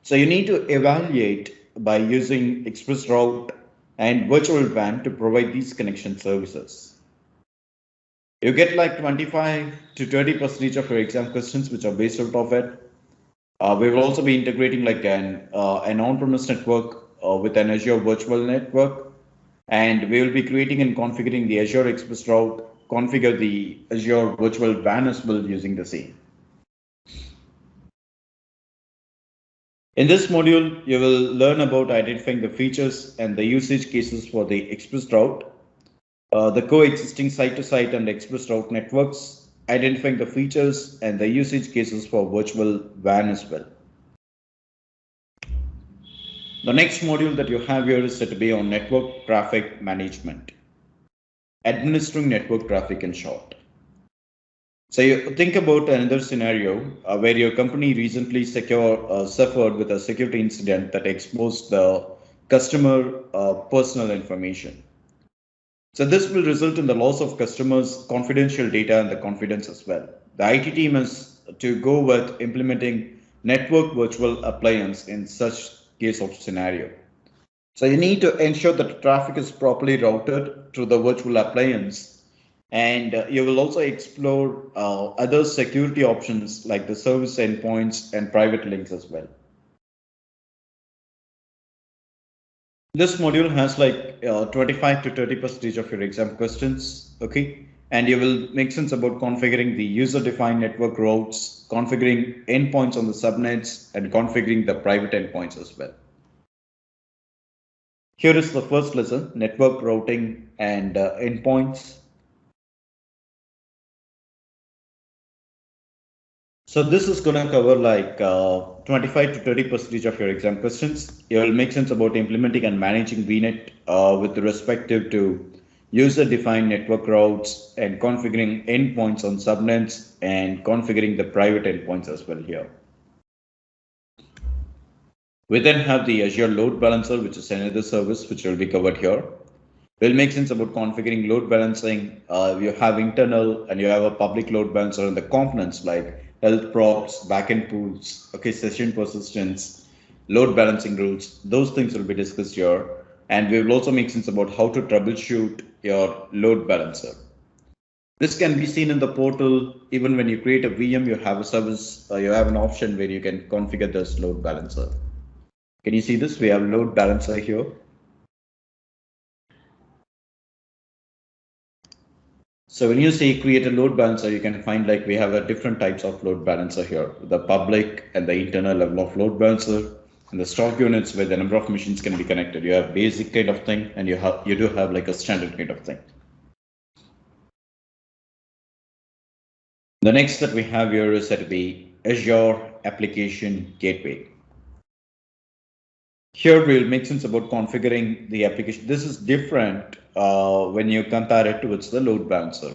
So you need to evaluate by using express route and virtual WAN to provide these connection services. You get like 25 to 30% of your exam questions which are based out of it. We will also be integrating like an on-premise network with an Azure virtual network, and we will be creating and configuring the Azure Express route, configure the Azure virtual WAN as well using the same. In this module, you will learn about identifying the features and the usage cases for the express route, the coexisting site-to-site and express route networks, identifying the features and the usage cases for virtual WAN as well. The next module that you have here is set to be on network traffic management, administering network traffic in short. So you think about another scenario where your company recently suffered with a security incident that exposed the customer personal information. So this will result in the loss of customers' confidential data and the confidence as well. The IT team is to go with implementing network virtual appliance in such case of scenario. So you need to ensure that the traffic is properly routed through the virtual appliance, and you will also explore other security options like the service endpoints and private links as well. This module has like 25 to 30% of your exam questions, okay? And you will make sense about configuring the user-defined network routes, configuring endpoints on the subnets, and configuring the private endpoints as well. Here is the first lesson, network routing and endpoints. So this is going to cover like 25 to 30% of your exam questions. You will make sense about implementing and managing VNet with respective to user-defined network routes and configuring endpoints on subnets and configuring the private endpoints as well here. We then have the Azure Load Balancer, which is another service which will be covered here. We'll make sense about configuring load balancing. You have internal and you have a public load balancer and the components like health props, backend pools, okay, session persistence, load balancing rules. Those things will be discussed here. And we will also make sense about how to troubleshoot your load balancer. This can be seen in the portal. Even when you create a VM, you have a service, you have an option where you can configure this load balancer. Can you see this? We have load balancer here. So when you say create a load balancer, you can find like we have a different types of load balancer here, the public and the internal level of load balancer. And the stock units where the number of machines can be connected. You have basic kind of thing, and you do have like a standard kind of thing. The next that we have here is that the Azure Application Gateway. Here we'll make sense about configuring the application. This is different when you compare it towards the load balancer.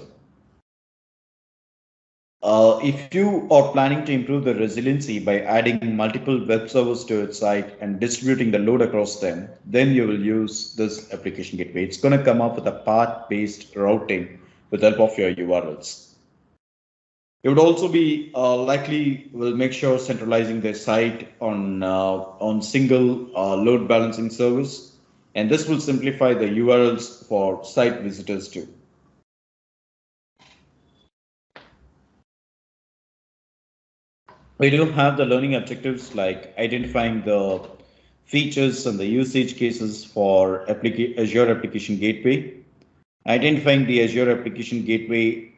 If you are planning to improve the resiliency by adding multiple web servers to its site and distributing the load across them, then you will use this application gateway. It's going to come up with a path-based routing with the help of your URLs. It would also be likely will make sure centralizing their site on single load balancing service, and this will simplify the URLs for site visitors too. We do have the learning objectives like identifying the features and the usage cases for Azure Application Gateway, identifying the Azure Application Gateway,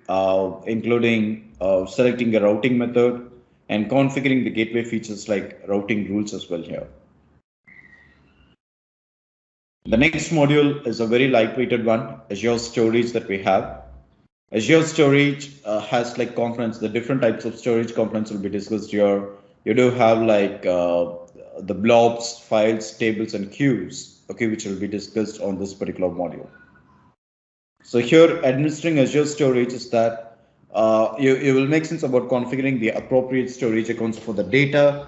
including selecting a routing method and configuring the gateway features like routing rules as well here. The next module is a very lightweighted one, Azure Storage that we have. Azure Storage has like components, the different types of storage components will be discussed here. You do have like the blobs, files, tables, and queues, okay, which will be discussed on this particular module. So here, administering Azure Storage is that you will make sense about configuring the appropriate storage accounts for the data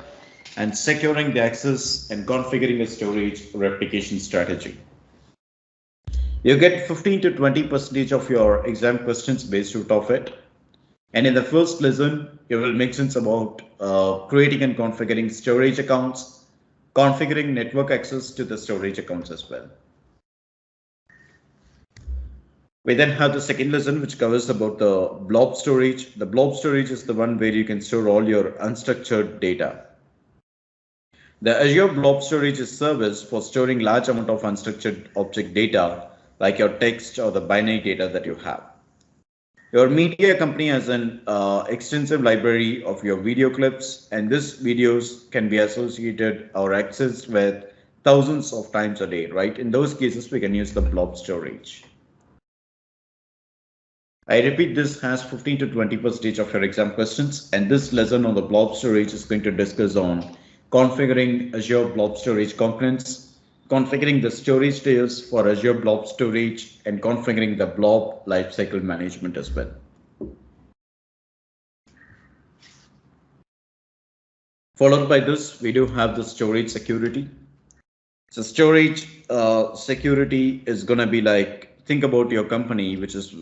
and securing the access and configuring a storage replication strategy. You get 15 to 20% of your exam questions based out of it. And in the first lesson, you will make sense about creating and configuring storage accounts, configuring network access to the storage accounts as well. We then have the second lesson, which covers about the blob storage. The blob storage is the one where you can store all your unstructured data. The Azure Blob Storage is service for storing large amount of unstructured object data, like your text or the binary data that you have. Your media company has an extensive library of your video clips, and these videos can be associated or accessed with thousands of times a day, right? In those cases, we can use the blob storage. I repeat, this has 15 to 20% of your exam questions, and this lesson on the blob storage is going to discuss on configuring Azure Blob Storage components, configuring the storage tiers for Azure Blob Storage, and configuring the blob lifecycle management as well. Followed by this, we do have the storage security. So storage security is going to be like, think about your company, which is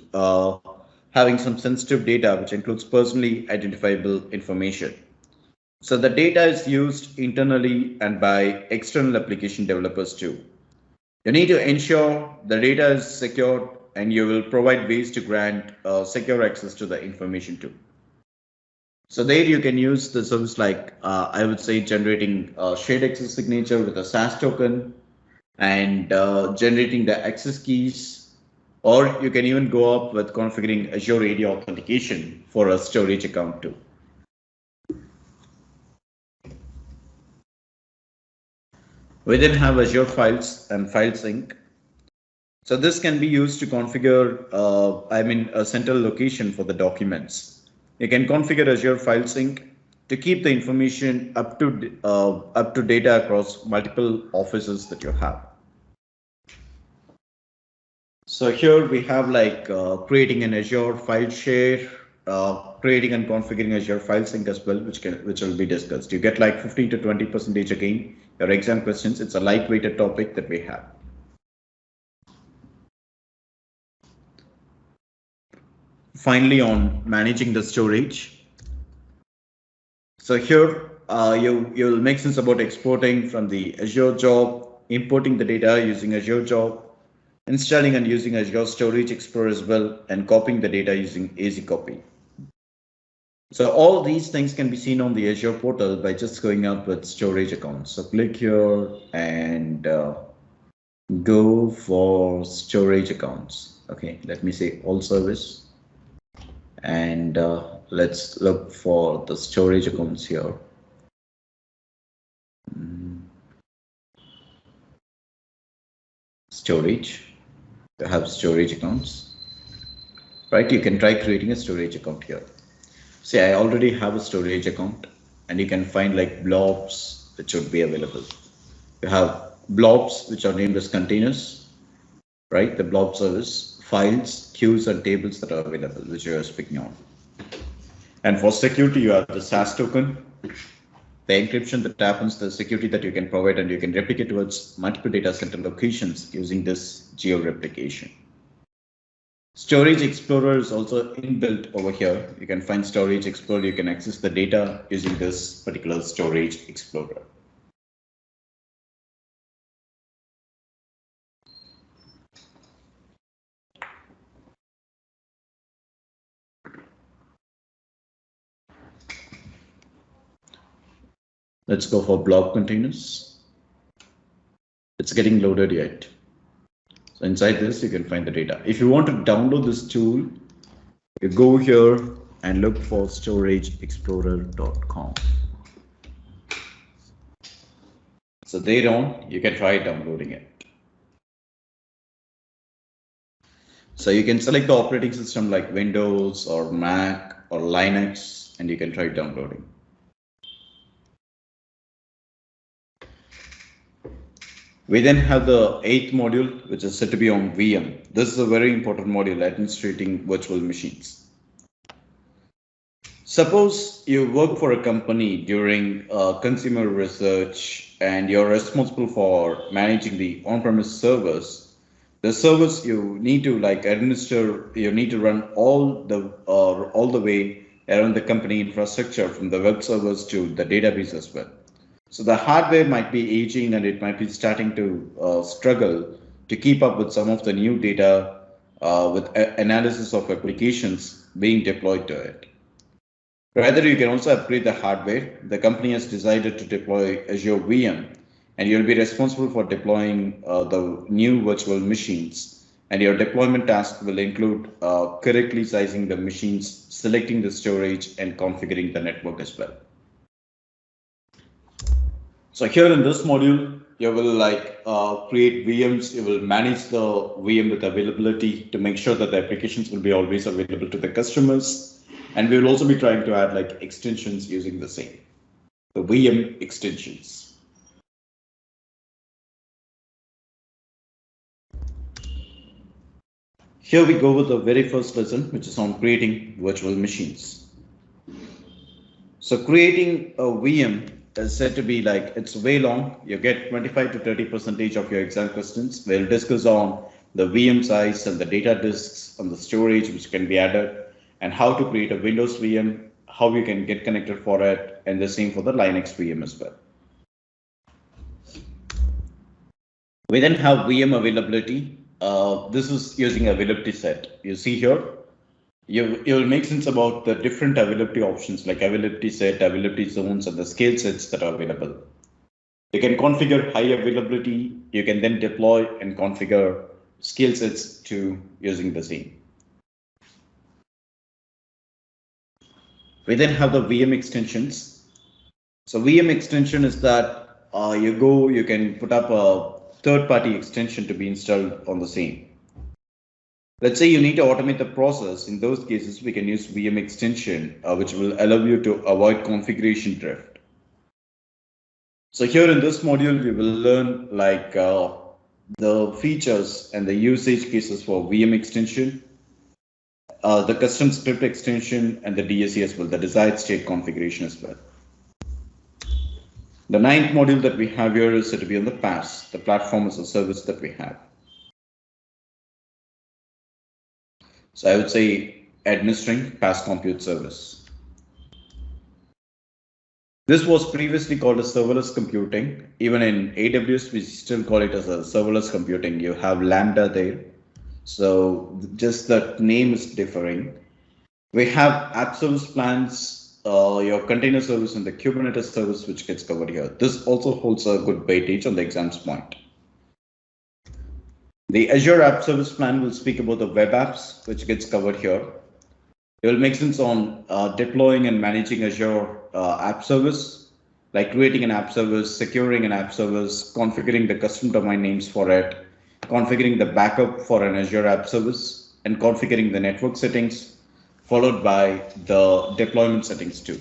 having some sensitive data, which includes personally identifiable information. So the data is used internally and by external application developers too. You need to ensure the data is secured, and you will provide ways to grant secure access to the information too. So there you can use the service like I would say generating shared access signature with a SAS token and generating the access keys, or you can even go up with configuring Azure AD authentication for a storage account too. We then have Azure Files and File Sync. So this can be used to configure, a central location for the documents. You can configure Azure File Sync to keep the information up to data across multiple offices that you have. So here we have like creating an Azure file share, creating and configuring Azure File Sync as well, which will be discussed. You get like 15 to 20% again. Your exam questions. It's a lightweighted topic that we have. Finally, on managing the storage. So here you'll make sense about exporting from the Azure job, importing the data using Azure job, installing and using Azure Storage Explorer as well, and copying the data using AZ copy. So all these things can be seen on the Azure portal by just going up with storage accounts. So click here and go for storage accounts. Okay, let me say all service, and let's look for the storage accounts here. storage. You have storage accounts, right? You can try creating a storage account here. See, I already have a storage account, and you can find like blobs that should be available. You have blobs which are named as containers, right? The blob service, files, queues, and tables that are available, which you are speaking on. And for security, you have the SAS token, the encryption that happens, the security that you can provide, and you can replicate towards multiple data center locations using this geo replication. Storage Explorer is also inbuilt over here. You can find Storage Explorer. You can access the data using this particular Storage Explorer. Let's go for blob containers. It's getting loaded yet. So inside this, you can find the data. If you want to download this tool, you go here and look for storageexplorer.com. So there on, you can try downloading it. So you can select the operating system like Windows or Mac or Linux, and you can try downloading. We then have the 8th module, which is said to be on VM. This is a very important module, administrating virtual machines. Suppose you work for a company during consumer research and you're responsible for managing the on-premise servers. The servers you need to like administer, you need to run all the way around the company infrastructure from the web servers to the database as well. So the hardware might be aging and it might be starting to struggle to keep up with some of the new data with analysis of applications being deployed to it. Rather, you can also upgrade the hardware. The company has decided to deploy Azure VM, and you'll be responsible for deploying the new virtual machines. And your deployment task will include correctly sizing the machines, selecting the storage, and configuring the network as well. So here in this module, you will like create VMs. You will manage the VM with availability to make sure that the applications will be always available to the customers. And we will also be trying to add like extensions using the same, the VM extensions. Here we go with the very first lesson, which is on creating virtual machines. So creating a VM is said to be like, it's way long. You get 25 to 30% of your exam questions. We'll discuss on the VM size and the data disks and the storage which can be added, and how to create a Windows VM, how you can get connected for it, and the same for the Linux VM as well. We then have VM availability. This is using availability set. You see here, you'll make sense about the different availability options like availability set, availability zones, and the scale sets that are available. You can configure high availability. You can then deploy and configure scale sets to using the same. We then have the VM extensions. So VM extension is that you can put up a third-party extension to be installed on the same. Let's say you need to automate the process. In those cases, we can use VM extension, which will allow you to avoid configuration drift. So here in this module, we will learn like the features and the usage cases for VM extension, the custom script extension, and the DSC as well, the desired state configuration as well. The 9th module that we have here is said to be on the PaaS, the platform as a service that we have. So I would say administering PaaS compute service. This was previously called as serverless computing. Even in AWS, we still call it as a serverless computing. You have Lambda there. So just the name is differing. We have app service plans, your container service, and the Kubernetes service, which gets covered here. This also holds a good weightage on the exam's point. The Azure App Service Plan will speak about the web apps, which gets covered here. It will make sense on deploying and managing Azure App Service, like creating an app service, securing an app service, configuring the custom domain names for it, configuring the backup for an Azure App Service, and configuring the network settings, followed by the deployment settings too.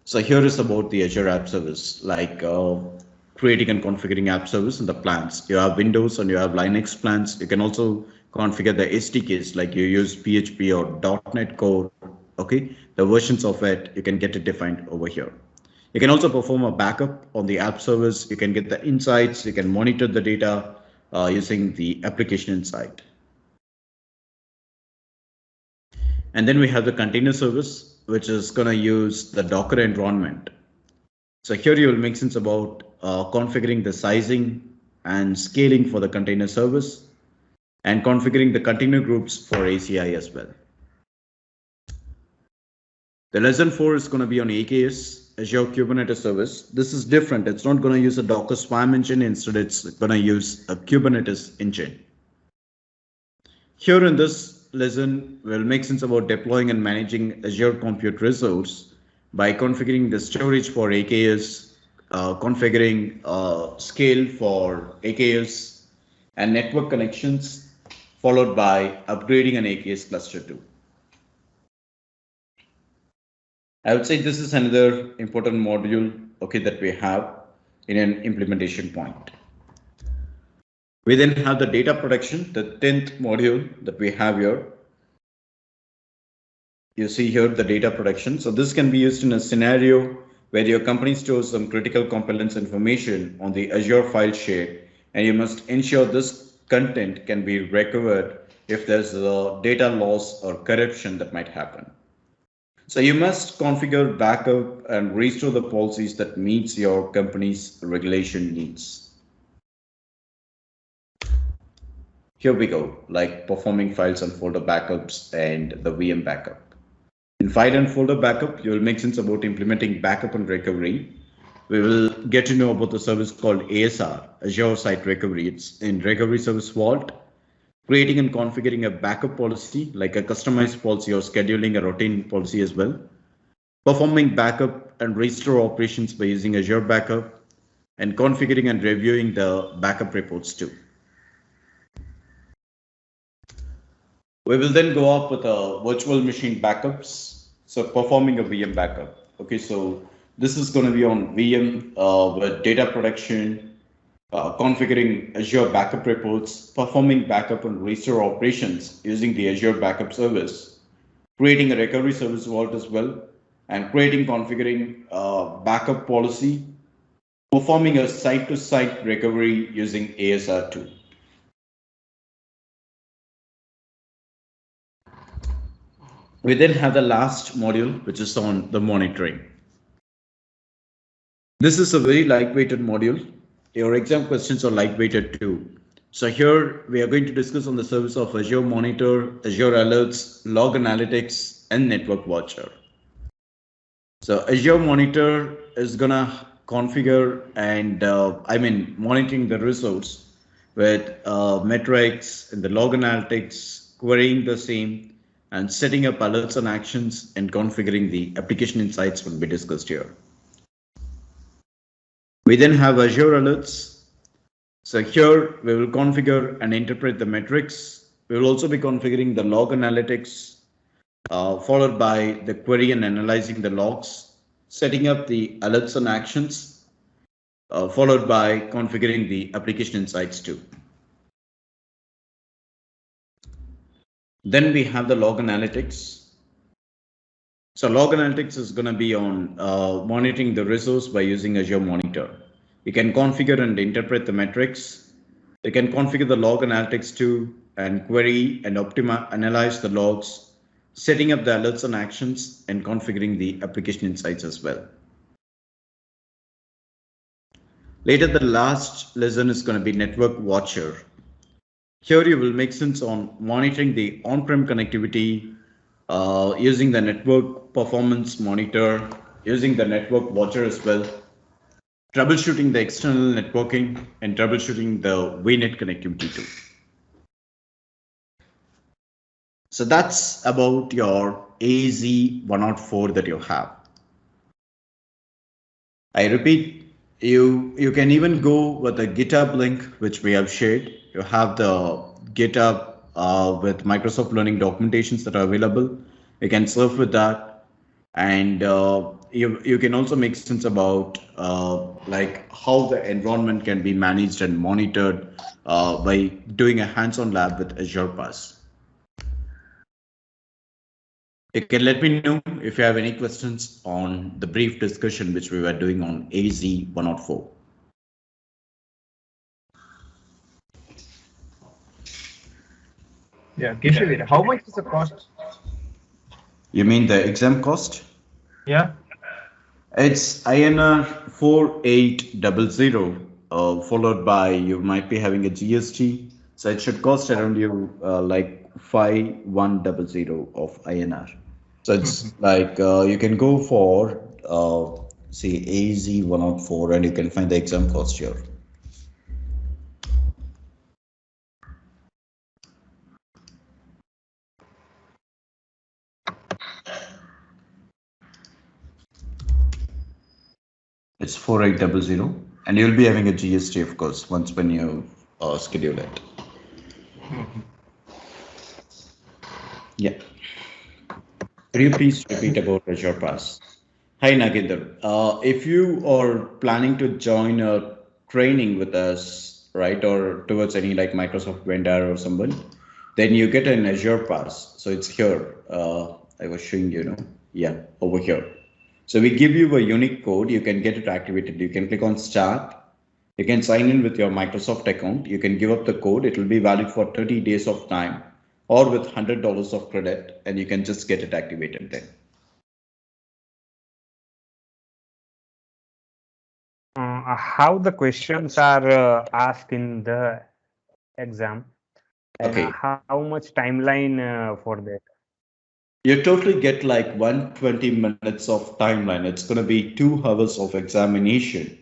So here is about the Azure App Service, like creating and configuring app service and the plans. You have Windows and you have Linux plans. You can also configure the SDKs, like you use PHP or .NET Core. Okay, the versions of it, you can get it defined over here. You can also perform a backup on the app service. You can get the insights. You can monitor the data using the application insight. And then we have the container service, which is going to use the Docker environment. So here you will make sense about configuring the sizing and scaling for the container service and configuring the container groups for ACI as well. The lesson 4 is going to be on AKS, Azure Kubernetes Service. This is different. It's not going to use a Docker Swarm engine. Instead, it's going to use a Kubernetes engine. Here in this lesson, we'll make sense about deploying and managing Azure Compute Resource by configuring the storage for AKS, configuring scale for AKS, and network connections, followed by upgrading an AKS cluster too. I would say this is another important module, okay, that we have in an implementation point. We then have the data protection, the 10th module that we have here. You see here the data protection. So this can be used in a scenario where your company stores some critical components information on the Azure file share, and you must ensure this content can be recovered if there's a data loss or corruption that might happen. So you must configure backup and restore the policies that meets your company's regulation needs. Here we go, like performing files and folder backups and the VM backup. In file and folder backup, you will make sense about implementing backup and recovery. We will get to know about the service called ASR, Azure Site Recovery. It's in Recovery Service Vault. Creating and configuring a backup policy, like a customized policy or scheduling a routine policy as well. Performing backup and restore operations by using Azure Backup, and configuring and reviewing the backup reports too. We will then go up with a virtual machine backups. So performing a VM backup. Okay, so this is going to be on VM with data protection, configuring Azure backup reports, performing backup and restore operations using the Azure backup service, creating a recovery service vault as well, and configuring backup policy, performing a site-to-site recovery using ASR2. We then have the last module, which is on the monitoring. This is a very lightweighted module. Your exam questions are lightweighted too. So here we are going to discuss on the service of Azure Monitor, Azure Alerts, Log Analytics, and Network Watcher. So Azure Monitor is gonna configure and monitoring the resource with metrics and the log analytics, querying the same, and setting up alerts and actions, and configuring the application insights will be discussed here. We then have Azure Alerts. So here we will configure and interpret the metrics. We will also be configuring the log analytics, followed by the query and analyzing the logs, setting up the alerts and actions, followed by configuring the application insights too. Then we have the log analytics. So log analytics is going to be on monitoring the resource by using Azure Monitor. You can configure and interpret the metrics. You can configure the log analytics too, and query and analyze the logs, setting up the alerts and actions, and configuring the application insights as well. Later, the last lesson is going to be Network Watcher. Here you will make sense on monitoring the on-prem connectivity, using the network performance monitor, using the network watcher as well, troubleshooting the external networking, and troubleshooting the VNet connectivity too. So that's about your AZ 104 that you have. I repeat, You can even go with the GitHub link which we have shared. You have the GitHub with Microsoft Learning documentations that are available. You can surf with that, and you can also make sense about like how the environment can be managed and monitored by doing a hands-on lab with Azure Pass. You can let me know if you have any questions on the brief discussion which we were doing on AZ 104. Yeah, Keshavir, how much is the cost? You mean the exam cost? Yeah. It's INR 4800, followed by you might be having a GST. So it should cost around you like 5100 of INR. So it's like you can go for say AZ 104 and you can find the exam cost here. It's 4800 and you'll be having a GST of course once when you schedule it. Yeah. Could you please repeat about Azure Pass? Hi Naginder. If you are planning to join a training with us, right, or towards any like Microsoft vendor or someone, then you get an Azure Pass. So it's here. I was showing you, yeah, over here. So we give you a unique code. You can get it activated. You can click on Start. You can sign in with your Microsoft account. You can give up the code. It will be valid for 30 days of time or with $100 of credit, and you can just get it activated then. How the questions are asked in the exam, and Okay. how much timeline for that? You totally get like 120 minutes of timeline. It's going to be 2 hours of examination.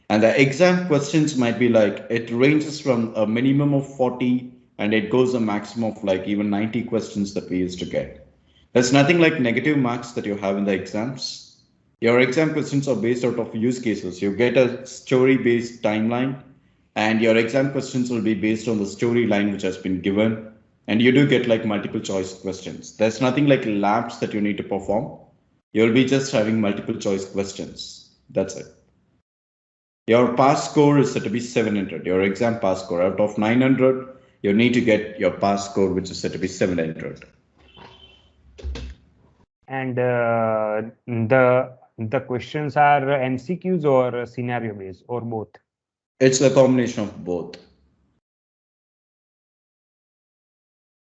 And the exam questions might be like, it ranges from a minimum of 40 and it goes a maximum of like even 90 questions that we used to get. There's nothing like negative marks that you have in the exams. Your exam questions are based out of use cases. You get a story-based timeline and your exam questions will be based on the storyline which has been given. And you do get like multiple choice questions. There's nothing like labs that you need to perform. You'll be just having multiple choice questions. That's it. Your pass score is set to be 700. Your exam pass score out of 900, you need to get your pass score, which is set to be 700. And the questions are MCQs or scenario based or both? It's a combination of both.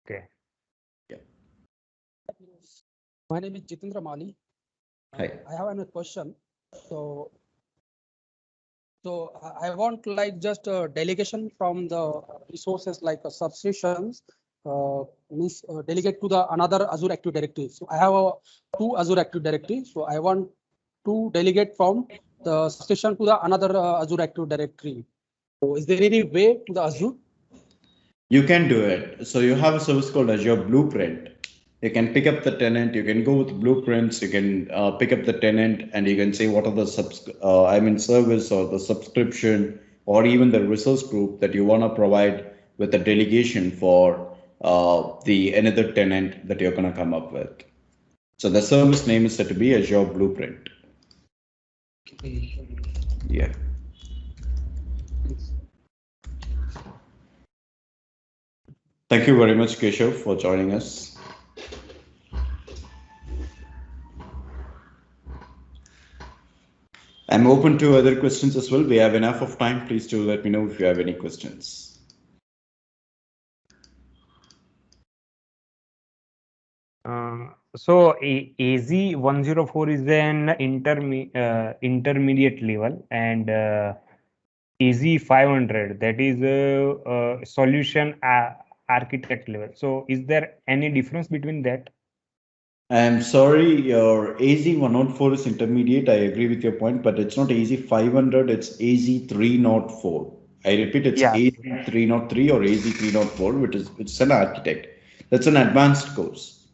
Okay. Yeah. My name is Jitendra Mali. Hi. I have a question. So I want like just a delegation from the resources like subscriptions, means delegate to the another Azure Active Directory. So I have two Azure Active Directory. So I want to delegate from the subscription to the another Azure Active Directory. So is there any way to the Azure? You can do it. So you have a service called Azure Blueprint. You can pick up the tenant. You can go with blueprints. You can pick up the tenant, and you can say what are the service or the subscription, or even the resource group that you want to provide with the delegation for the another tenant that you're going to come up with. So the service name is set to be Azure Blueprint. Yeah. Thank you very much, Keshav, for joining us. I'm open to other questions as well. We have enough of time. Please do let me know if you have any questions. So AZ104 is an intermediate level, and AZ500 that is a solution architect level. So is there any difference between that? I'm sorry, your AZ104 is intermediate. I agree with your point, but it's not AZ500, it's AZ304. I repeat, it's AZ303 or AZ304, which is an architect. That's an advanced course.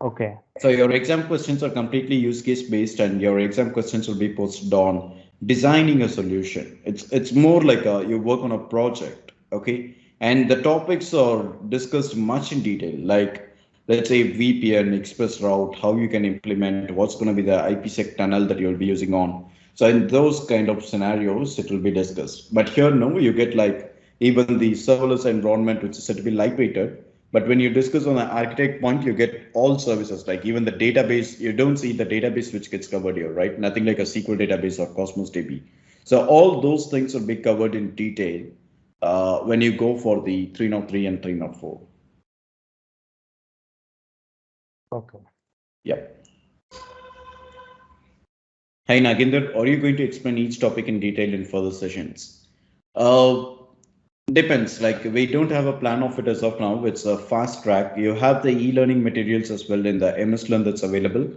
Okay. So your exam questions are completely use case based, and your exam questions will be posted on designing a solution. It's more like you work on a project, okay? And the topics are discussed much in detail, like let's say VPN, Express Route, how you can implement, what's going to be the IPsec tunnel that you'll be using on. So in those kind of scenarios, it will be discussed. But here, no, you get like even the serverless environment, which is said to be lightweighted. But when you discuss on the architect point, you get all services, like even the database, you don't see the database which gets covered here, right? Nothing like a SQL database or Cosmos DB. So all those things will be covered in detail when you go for the 303 and 304. Okay. Yep. Hi Naginder, are you going to explain each topic in detail in further sessions? Depends, like we don't have a plan of it as of now. It's a fast track. You have the e-learning materials as well in the MS Learn that's available.